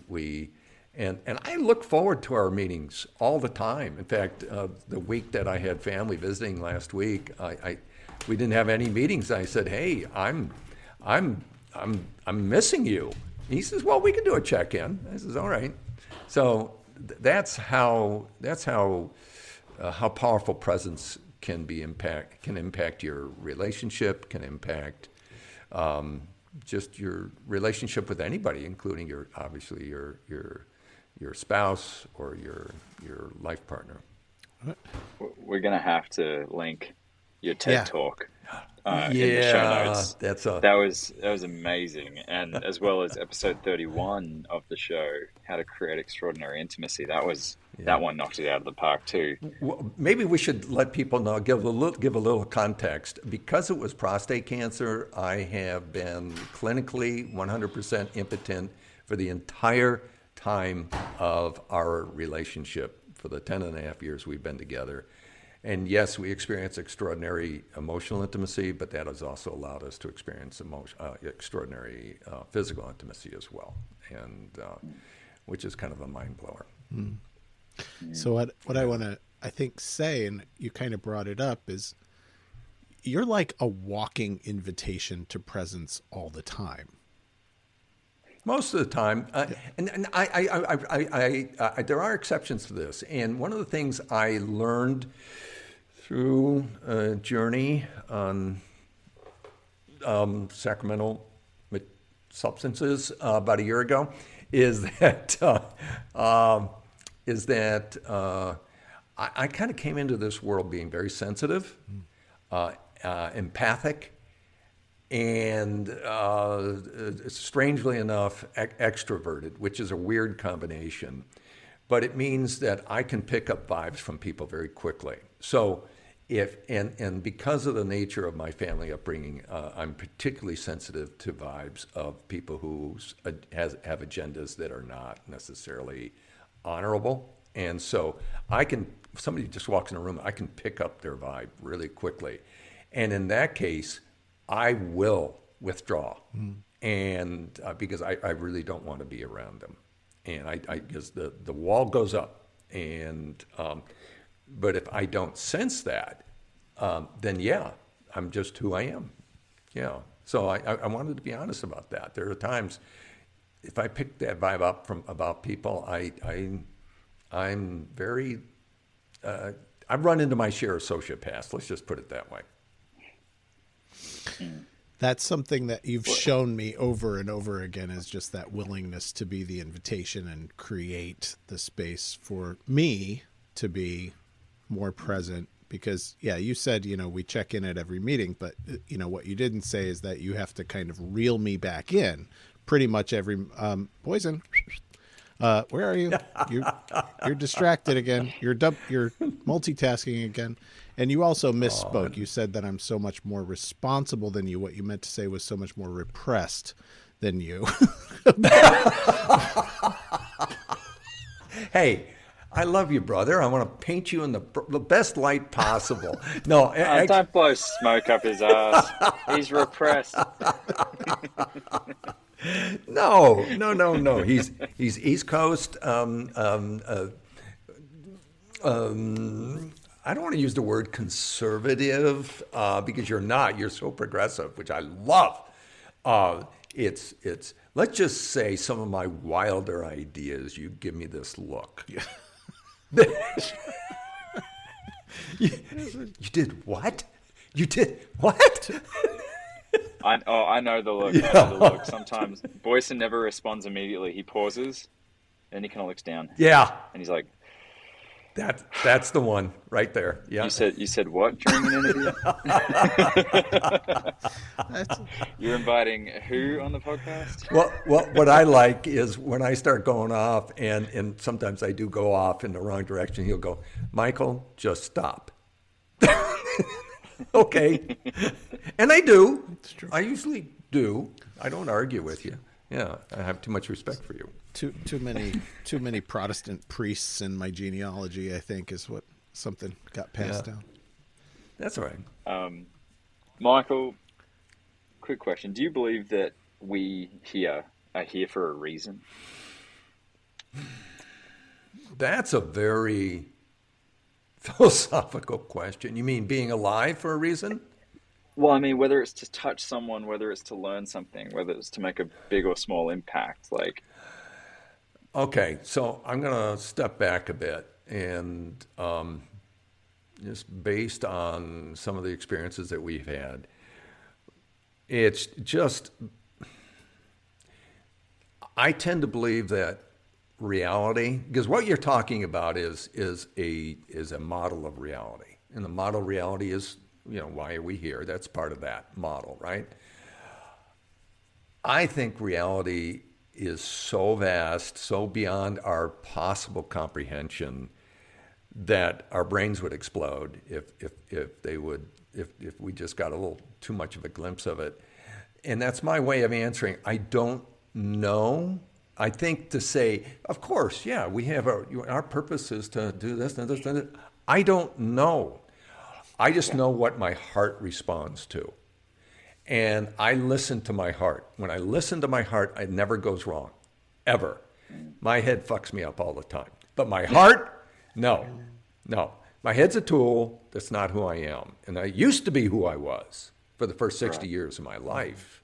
and I look forward to our meetings all the time. In fact, the week that I had family visiting last week, we didn't have any meetings. I said, "Hey, I'm missing you." He says, "Well, we can do a check-in." I says, "All right." So that's how powerful presence can impact your relationship, can impact just your relationship with anybody, including your spouse or your life partner. We're gonna have to link your TED Yeah. Talk in the show notes. That was amazing, and as well as episode 31 of the show, How to Create Extraordinary Intimacy. That one knocked it out of the park too. Well, maybe we should let people know, give a little context. Because it was prostate cancer, I have been clinically 100% impotent for the entire time of our relationship, for the 10 and a half years we've been together. And yes, we experience extraordinary emotional intimacy, but that has also allowed us to experience extraordinary physical intimacy as well, and which is kind of a mind blower. Mm. So what I want to, I think, say, and you kind of brought it up, is you're like a walking invitation to presence all the time. Most of the time, and I there are exceptions to this. And one of the things I learned through a journey on sacramental substances about a year ago is that I kind of came into this world being very sensitive, empathic, and strangely enough, extroverted, which is a weird combination. But it means that I can pick up vibes from people very quickly. So and because of the nature of my family upbringing, I'm particularly sensitive to vibes of people who have agendas that are not necessarily honorable. And so if somebody just walks in a room, I can pick up their vibe really quickly. And in that case, I will withdraw, and because I really don't want to be around them, and because the wall goes up, and but if I don't sense that, then yeah, I'm just who I am, yeah. So I wanted to be honest about that. There are times if I pick that vibe up about people, I'm very I've run into my share of sociopaths. Let's just put it that way. That's something that you've shown me over and over again, is just that willingness to be the invitation and create the space for me to be more present. Because, yeah, you said, we check in at every meeting, but, what you didn't say is that you have to kind of reel me back in pretty much every, Boysen, where are you? You're distracted again. You're multitasking again. And you also misspoke. You said that I'm so much more responsible than you. What you meant to say was so much more repressed than you. Hey, I love you, brother. I want to paint you in the best light possible. No, don't blow smoke up his ass. He's repressed. No. He's East Coast. I don't want to use the word conservative because you're not. You're so progressive, which I love. It's. Let's just say some of my wilder ideas. You give me this look. You did what? You did what? I know the look. I know the look. Sometimes Boysen never responds immediately. He pauses, and he kind of looks down. Yeah, and he's like, "That's the one right there." Yeah. You said what during an interview? You're inviting who on the podcast? Well, what I like is when I start going off, and sometimes I do go off in the wrong direction. He'll go, "Michael, just stop." Okay, and I do. I usually do. I don't argue with you. Yeah, I have too much respect for you. Too many Protestant priests in my genealogy, I think, is what something got passed down. That's all right. Michael, quick question. Do you believe that we here are here for a reason? That's a very philosophical question. You mean being alive for a reason? Well, I mean, whether it's to touch someone, whether it's to learn something, whether it's to make a big or small impact, like... Okay, so I'm going to step back a bit and just based on some of the experiences that we've had, it's just, I tend to believe that reality, because what you're talking about is a model of reality. And the model of reality is, why are we here? That's part of that model, right? I think reality is so vast, so beyond our possible comprehension that our brains would explode if we just got a little too much of a glimpse of it. And that's my way of answering. I don't know. I think to say, of course, yeah, we have our purpose is to do this and this and this. I don't know. I just know what my heart responds to. And I listen to my heart. When I listen to my heart, it never goes wrong, ever. My head fucks me up all the time. But my heart, no. My head's a tool. That's not who I am. And I used to be who I was for the first 60 years of my life.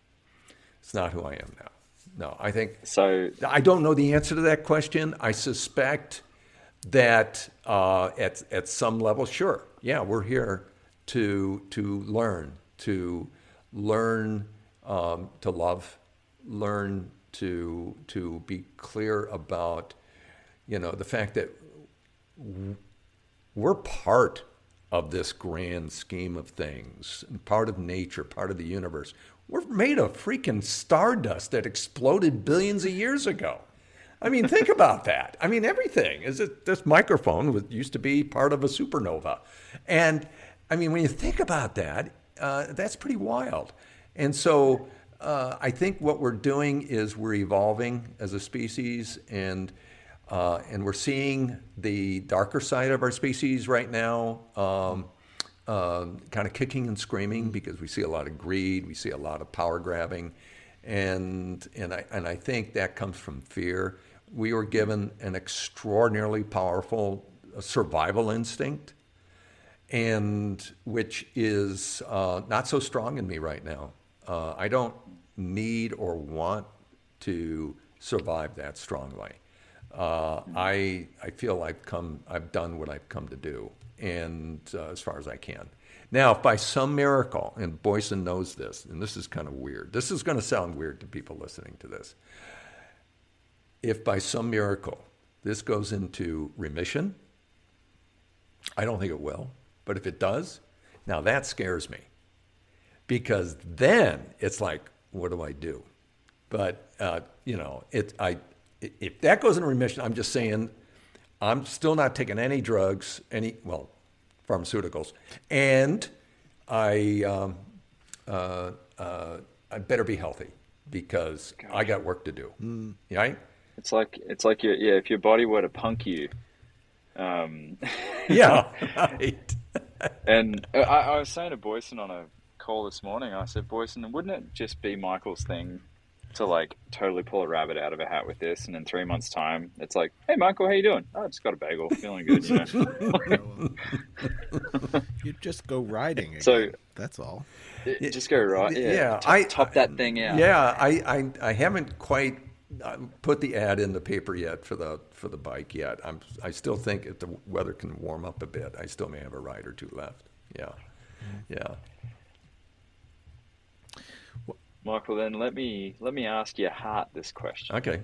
It's not who I am now. No, I think, so. I don't know the answer to that question. I suspect that at some level, sure, yeah, we're here to learn, to love, learn to be clear about, the fact that we're part of this grand scheme of things, part of nature, part of the universe. We're made of freaking stardust that exploded billions of years ago. I mean, think about that. I mean, everything. This microphone used to be part of a supernova. And, I mean, when you think about that, that's pretty wild. And so I think what we're doing is we're evolving as a species, and we're seeing the darker side of our species right now, kind of kicking and screaming because we see a lot of greed, we see a lot of power grabbing, and I think that comes from fear. We were given an extraordinarily powerful survival instinct, and which is not so strong in me right now. I don't need or want to survive that strongly. I feel I've done what I've come to do, and as far as I can. Now, if by some miracle, and Boysen knows this, and this is kind of weird. This is going to sound weird to people listening to this. If by some miracle this goes into remission, I don't think it will, but if it does, now that scares me, because then it's like, what do I do? But if that goes into remission, I'm just saying, I'm still not taking any drugs, pharmaceuticals, and I better be healthy because I got work to do. Right? It's like if your body were to punk you. Yeah, right. And I was saying to Boysen on a call this morning, I said, Boysen, wouldn't it just be Michael's thing to totally pull a rabbit out of a hat with this, and in 3 months' time, it's like, hey, Michael, how you doing? Oh, I just got a bagel, feeling good, You just go riding again. So that's all. Just go right. Yeah. Top that thing out. Yeah, I haven't quite put the ad in the paper yet for the bike yet. I still think if the weather can warm up a bit, I still may have a ride or two left. Yeah. Michael, then let me ask your heart this question. Okay.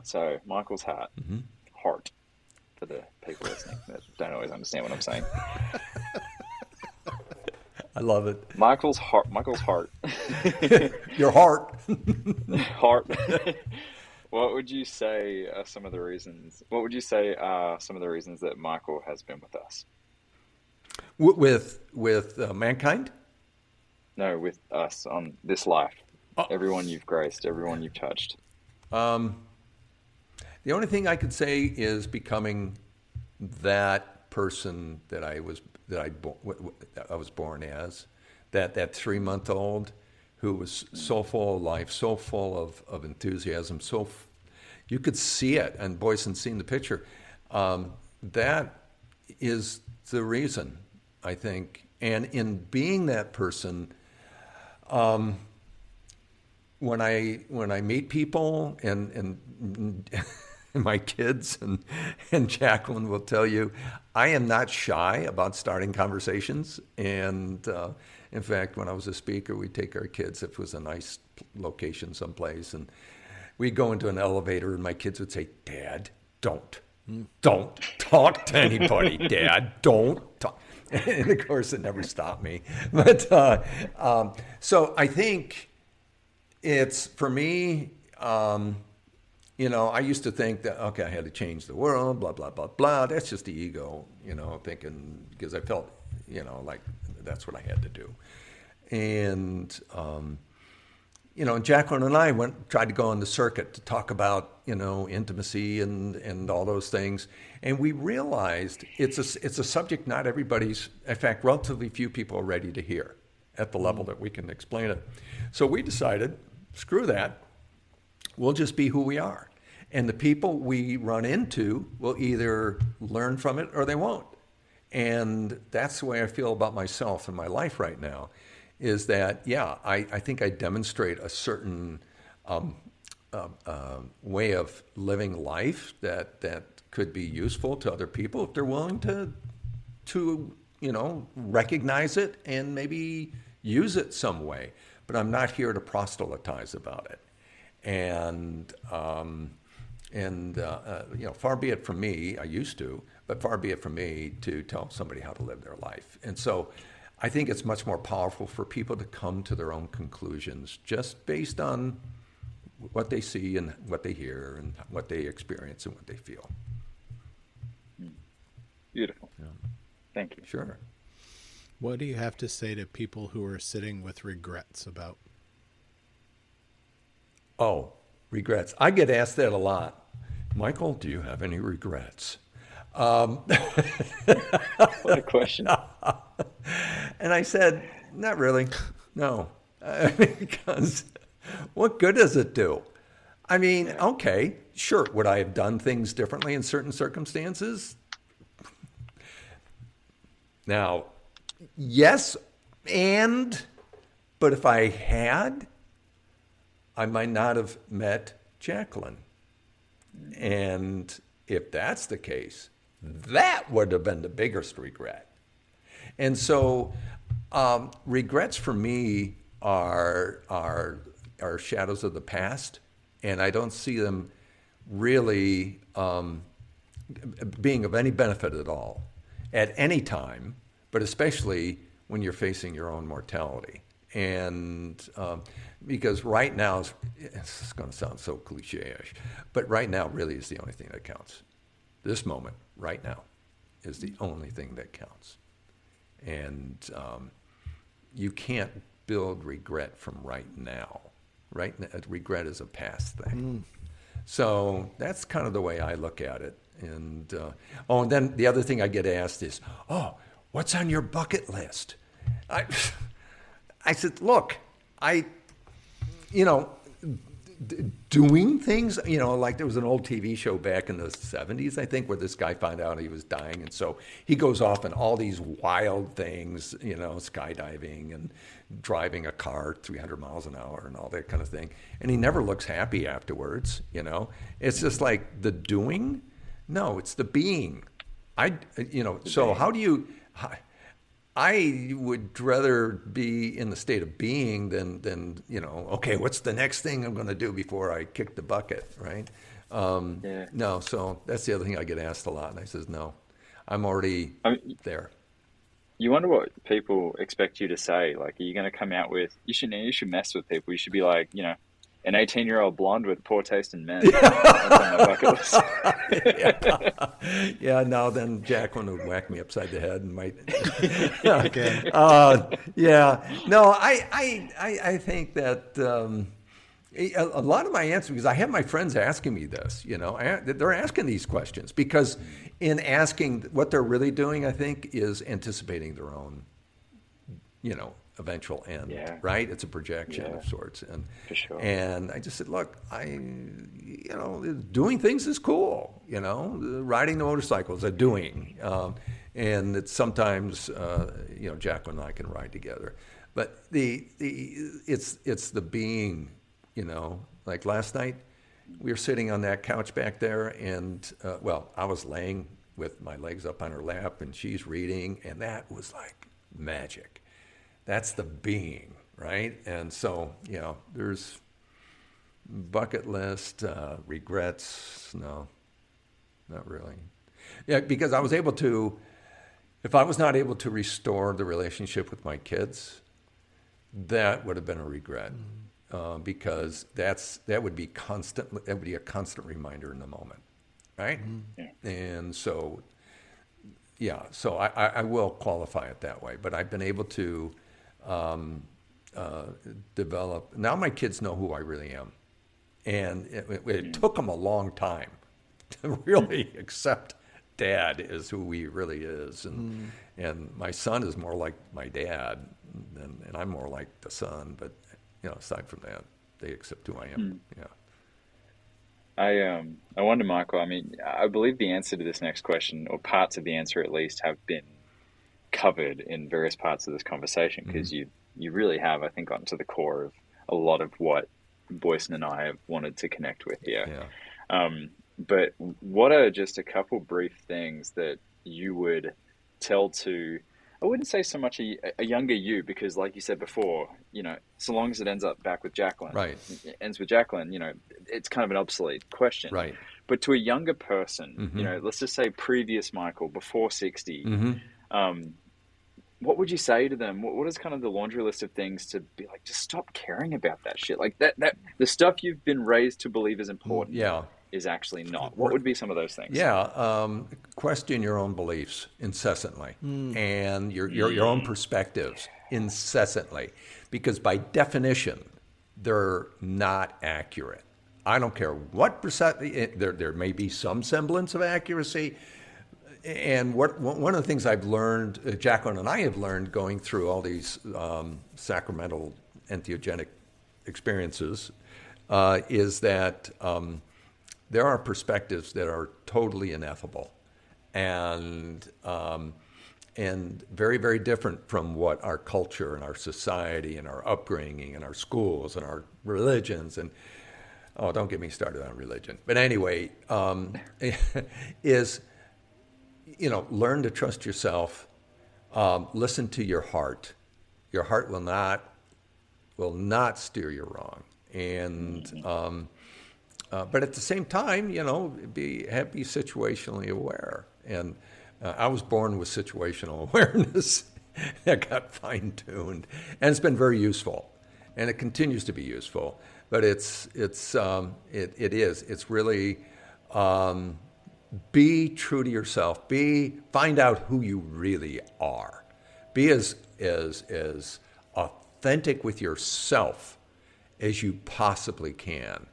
So Michael's heart, for the people listening that don't always understand what I'm saying. I love it. Michael's heart. Your heart. Heart. What would you say are some of the reasons? What would you say are some of the reasons that Michael has been with us? With mankind? No, with us on this life. Oh, Everyone you've graced, everyone you've touched. the only thing I could say is becoming that person I was born as, that 3 month old who was so full of life, so full of enthusiasm, you could see it. And Boysen seen the picture. That is the reason, I think. And in being that person, when I meet people and my kids and Jacqueline will tell you, I am not shy about starting conversations. And in fact, when I was a speaker, we'd take our kids, if it was a nice location someplace, and we'd go into an elevator and my kids would say, Dad, don't talk to anybody. Dad, don't talk. And of course, it never stopped me. But so I think it's, for me, I used to think that, okay, I had to change the world, blah, blah, blah, blah. That's just the ego, thinking, because I felt, like that's what I had to do. And, Jacqueline and I tried to go on the circuit to talk about, intimacy and all those things. And we realized it's a subject not everybody's, in fact, relatively few people are ready to hear at the level that we can explain it. So we decided, screw that. We'll just be who we are. And the people we run into will either learn from it or they won't. And that's the way I feel about myself and my life right now, is that, I think I demonstrate a certain way of living life that could be useful to other people if they're willing to recognize it and maybe use it some way. But I'm not here to proselytize about it. And far be it from me, I used to, but far be it from me to tell somebody how to live their life. And so I think it's much more powerful for people to come to their own conclusions just based on what they see and what they hear and what they experience and what they feel. Beautiful. Yeah. Thank you. Sure. What do you have to say to people who are sitting with regrets about? Oh, regrets. I get asked that a lot. Michael, do you have any regrets? What a question. And I said, not really. No. Because what good does it do? I mean, okay, sure. Would I have done things differently in certain circumstances? Now, yes, but if I had, I might not have met Jacqueline. And if that's the case, that would have been the biggest regret. And so regrets for me are shadows of the past, and I don't see them really being of any benefit at all at any time, but especially when you're facing your own mortality. And because right now, it's going to sound so cliche-ish, but right now really is the only thing that counts. This moment, right now, is the only thing that counts. And you can't build regret from right now. Regret is a past thing. So that's kind of the way I look at it. And and then the other thing I get asked is, what's on your bucket list? I said, look, doing things, like there was an old TV show back in the 70s, I think, where this guy found out he was dying. And so he goes off in all these wild things, skydiving and driving a car 300 miles an hour and all that kind of thing. And he never looks happy afterwards, It's just like the doing. No, it's the being. So how do you... I would rather be in the state of being than okay, what's the next thing I'm going to do before I kick the bucket, right? No, so that's the other thing I get asked a lot, and I says, no, I'm already there. You wonder what people expect you to say. Like, are you going to come out with, you should mess with people. You should be like, an 18-year-old blonde with poor taste in men. That's on my bucket list. Yeah, no, then Jacqueline would whack me upside the head and might. Okay. Yeah, no, I think that a lot of my answers, because I have my friends asking me this, they're asking these questions because in asking, what they're really doing, I think, is anticipating their own, eventual end, Yeah. right? It's a projection of sorts. And For sure. and I just said, look, doing things is cool, riding the motorcycle is a doing. And it's sometimes, Jacqueline and I can ride together. But it's the being, like last night, we were sitting on that couch back there and, I was laying with my legs up on her lap and she's reading, and that was like magic. That's the being, right? And so, there's bucket list, regrets. No, not really. Yeah, because I was able to, if I was not able to restore the relationship with my kids, that would have been a regret. Because that would be a constant reminder in the moment, right? Yeah. And so, so I will qualify it that way. But I've been able to develop. Now my kids know who I really am, and it took them a long time to really accept Dad is who he really is, and my son is more like my dad, and I'm more like the son. But aside from that, they accept who I am. Yeah. I wonder, Michael, I believe the answer to this next question, or parts of the answer at least, have been covered in various parts of this conversation, because you really have, I think, gotten to the core of a lot of what Boysen and I have wanted to connect with here. Yeah. But what are just a couple brief things that you would tell to, I wouldn't say so much a younger you, because like you said before, so long as it ends up back with Jacqueline, Right. It ends with Jacqueline, it's kind of an obsolete question. Right. But to a younger person, let's just say previous Michael, before 60, what would you say to them? What is kind of the laundry list of things to be like, just stop caring about that shit? Like that the stuff you've been raised to believe is important is actually not. What would be some of those things? Yeah. Question your own beliefs incessantly and your own perspectives incessantly, because by definition, they're not accurate. I don't care what percent, there may be some semblance of accuracy. And one of the things I've learned, Jacqueline and I have learned going through all these sacramental entheogenic experiences, is that there are perspectives that are totally ineffable and very, very different from what our culture and our society and our upbringing and our schools and our religions and, don't get me started on religion. But anyway, is... learn to trust yourself. Listen to your heart. Your heart will not steer you wrong. And but at the same time, be situationally aware. And I was born with situational awareness that got fine-tuned, and it's been very useful, and it continues to be useful. But it is. It's really. Be true to yourself. Find out who you really are. Be as authentic with yourself as you possibly can.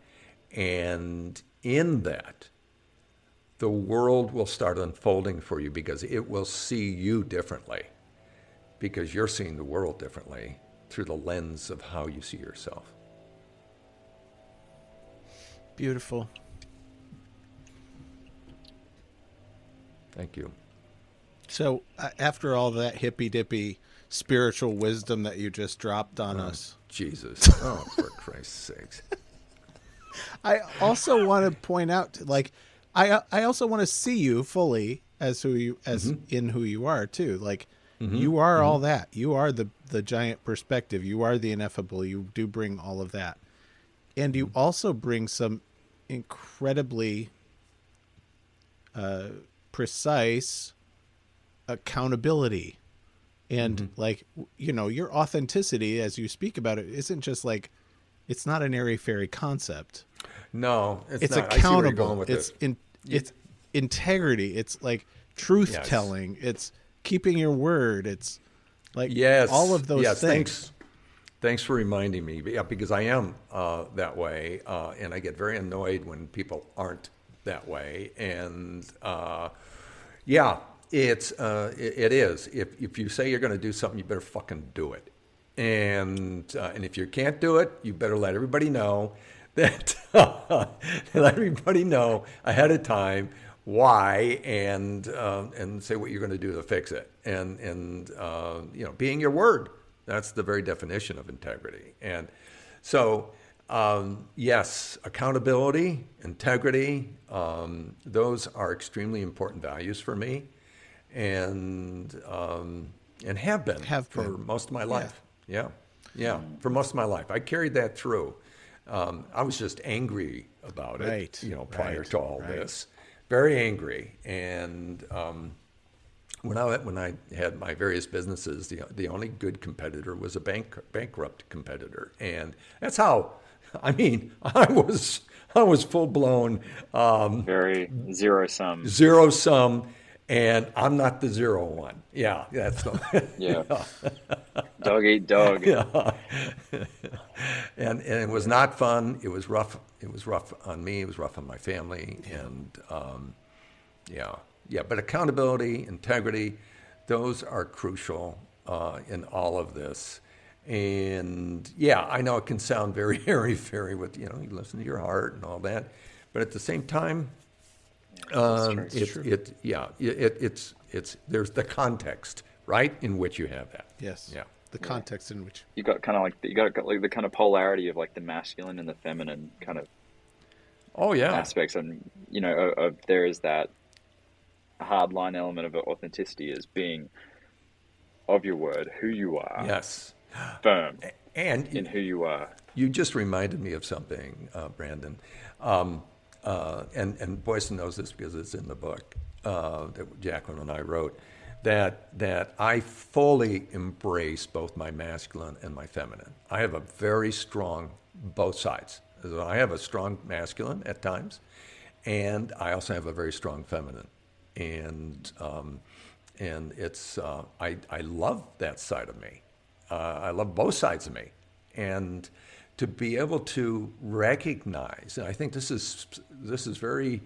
And in that, the world will start unfolding for you, because it will see you differently, because you're seeing the world differently through the lens of how you see yourself. Beautiful. Thank you. So after all that hippy-dippy spiritual wisdom that you just dropped on us. Jesus. For Christ's sakes. I also want to point out, like, I also want to see you fully as who you, in who you are too. Like, you are all that. You are the giant perspective. You are the ineffable. You do bring all of that. And you also bring some incredibly precise accountability, and like, your authenticity as you speak about it isn't just like It's not an airy-fairy concept. No, it's not. Accountable. I see where you're going with it's this. it's integrity. It's like truth telling. It's keeping your word. It's like all of those things. Thanks for reminding me. Yeah, because I am that way, and I get very annoyed when people aren't that way. And it is. If you say you're going to do something, you better fucking do it. And if you can't do it, you better let everybody know that let everybody know ahead of time why, and say what you're going to do to fix it. And being your word. That's the very definition of integrity. And so, yes, accountability, integrity, those are extremely important values for me, and have been for most of my life. Yeah, for most of my life. I carried that through. I was just angry about it, prior to all this. Very angry. And when I had my various businesses, the only good competitor was a bankrupt competitor. And that's how, I was full blown. Very zero sum. Zero sum. And I'm not the zero one. Yeah, that's yeah. Dog eat dog. Yeah. And it was not fun. It was rough. It was rough on me. It was rough on my family. And but accountability, integrity, those are crucial in all of this. And I know it can sound very airy-fairy with you listen to your heart and all that, but at the same time, there's the context, right, in which you have that. Yes. Yeah. The context in which you got kind of like the kind of polarity of like the masculine and the feminine kind of aspects, and there is that hardline element of authenticity as being of your word, who you are. Yes. Firm. And in who you are. You just reminded me of something, Brandon. And Boysen knows this because it's in the book that Jacqueline and I wrote, that I fully embrace both my masculine and my feminine. I have a very strong, both sides. I have a strong masculine at times, and I also have a very strong feminine. And it's I love that side of me. I love both sides of me, and to be able to recognize, and I think this is very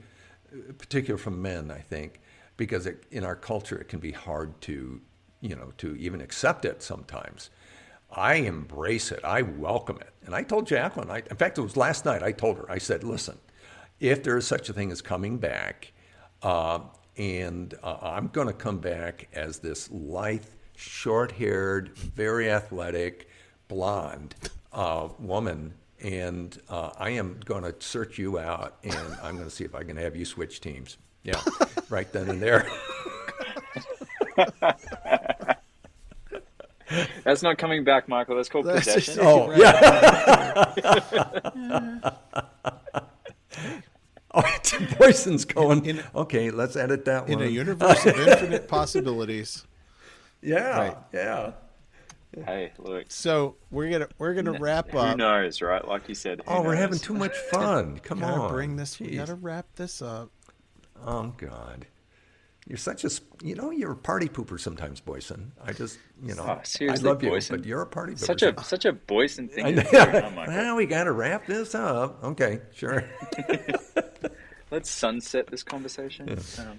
particular from men, I think, because in our culture it can be hard to even accept it sometimes. I embrace it. I welcome it. And I told Jacqueline, in fact, it was last night, I told her, I said, listen, if there is such a thing as coming back, and I'm going to come back as this lithe, short-haired, very athletic, blonde woman, and I am going to search you out, and I'm going to see if I can have you switch teams. Yeah, right then and there. That's not coming back, Michael. That's called possession. Oh, yeah. Boysen's going, okay, let's edit that one. In a universe of infinite possibilities. Yeah, right. Yeah. Hey, look. So we're gonna wrap up. Who knows, right? Like you said. We're having too much fun. Come on. We gotta wrap this up. Oh God, you're such a you're a party pooper sometimes, Boysen. I just seriously, I love Boysen. you, but you're a party pooper. Such a Boysen thing. To do, well, we gotta wrap this up. Okay, sure. Let's sunset this conversation. Yeah.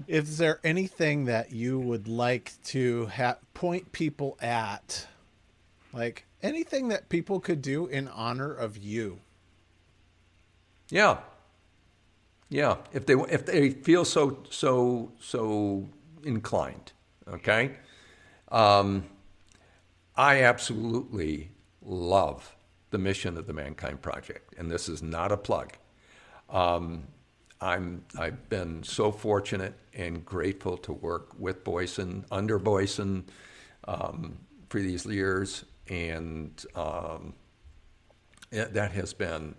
Is there anything that you would like to point people at? Like anything that people could do in honor of you? Yeah. Yeah. If they feel so inclined, okay? I absolutely love the mission of the Mankind Project, and this is not a plug. I've been so fortunate and grateful to work with Boysen, under Boysen, for these years, and that has been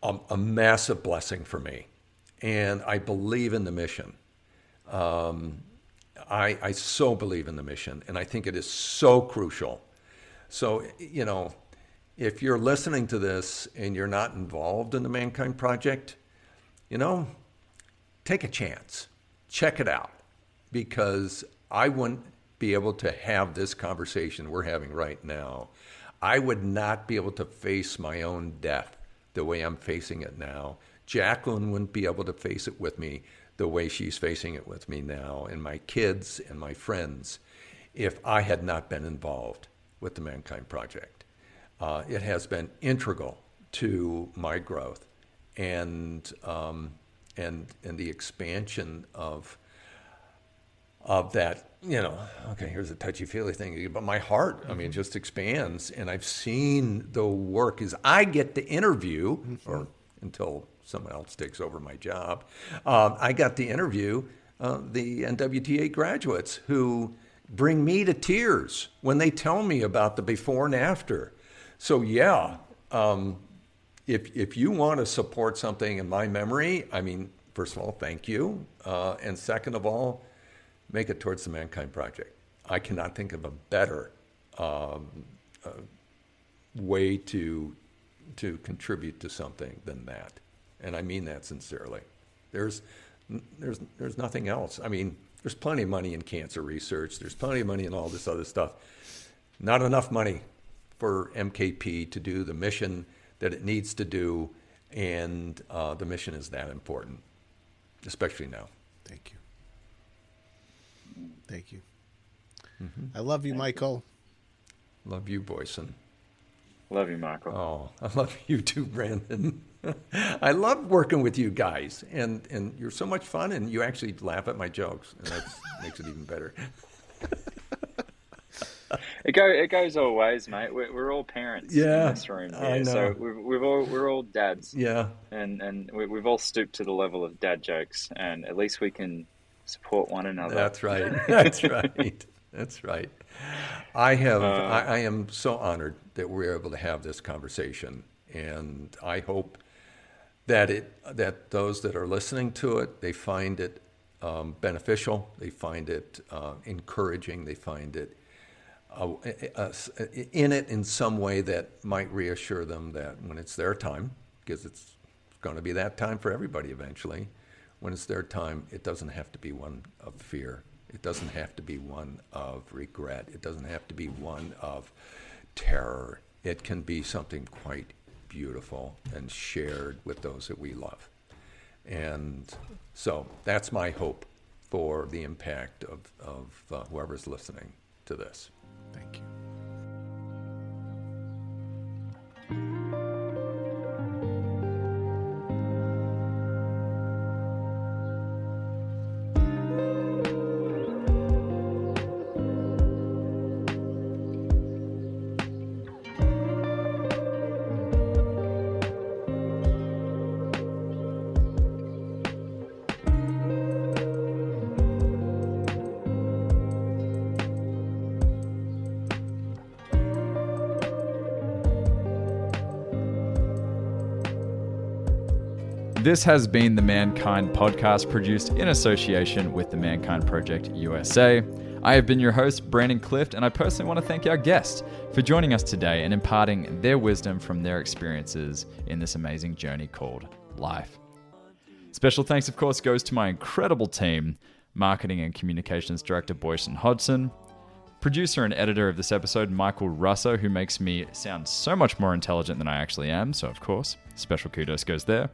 a massive blessing for me. And I believe in the mission. I so believe in the mission, and I think it is so crucial. So, if you're listening to this and you're not involved in the Mankind Project, take a chance. Check it out, because I wouldn't be able to have this conversation we're having right now. I would not be able to face my own death the way I'm facing it now. Jacqueline wouldn't be able to face it with me the way she's facing it with me now, and my kids and my friends, if I had not been involved with the Mankind Project. It has been integral to my growth and the expansion of that, okay, here's a touchy-feely thing, but my heart, it just expands, and I've seen the work as I get to interview, or until someone else takes over my job, I got to interview the NWTA graduates who bring me to tears when they tell me about the before and after. So yeah, if you want to support something in my memory, first of all, thank you. And second of all, make it towards the Mankind Project. I cannot think of a better way to contribute to something than that. And I mean that sincerely. There's nothing else. There's plenty of money in cancer research. There's plenty of money in all this other stuff. Not enough money for MKP to do the mission that it needs to do, and the mission is that important, especially now. Thank you. Thank you. Mm-hmm. I love you, Michael. Love you, Boysen. Love you, Michael. Oh, I love you too, Brandon. I love working with you guys, and you're so much fun, and you actually laugh at my jokes, and that makes it even better. It goes all ways, mate. We're all parents in this room here, I know. so we're all dads. Yeah, and we've all stooped to the level of dad jokes, and at least we can support one another. That's right. That's right. That's right. I am so honored that we're able to have this conversation, and I hope that those that are listening to it, they find it beneficial, they find it encouraging, they find it in it in some way that might reassure them that when it's their time, because it's going to be that time for everybody eventually, when it's their time, it doesn't have to be one of fear. It doesn't have to be one of regret. It doesn't have to be one of terror. It can be something quite beautiful and shared with those that we love. And so that's my hope for the impact of whoever's listening to this. Thank you. This has been the Mankind Podcast, produced in association with the Mankind Project USA. I have been your host, Brandon Clift, and I personally want to thank our guests for joining us today and imparting their wisdom from their experiences in this amazing journey called life. Special thanks, of course, goes to my incredible team, Marketing and Communications Director Boysen Hodgson, producer and editor of this episode, Michael Russer, who makes me sound so much more intelligent than I actually am, so of course, special kudos goes there.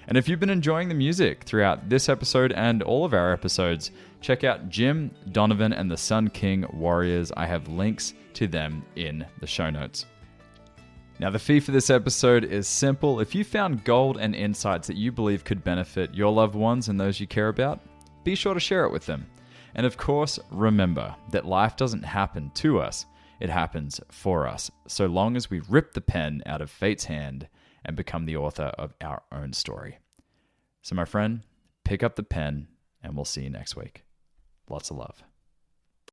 And if you've been enjoying the music throughout this episode and all of our episodes, check out Jim, Donovan, and the Sun King Warriors. I have links to them in the show notes. Now, the fee for this episode is simple. If you found gold and insights that you believe could benefit your loved ones and those you care about, be sure to share it with them. And of course, remember that life doesn't happen to us, it happens for us, so long as we rip the pen out of fate's hand and become the author of our own story. So my friend, pick up the pen and we'll see you next week. Lots of love.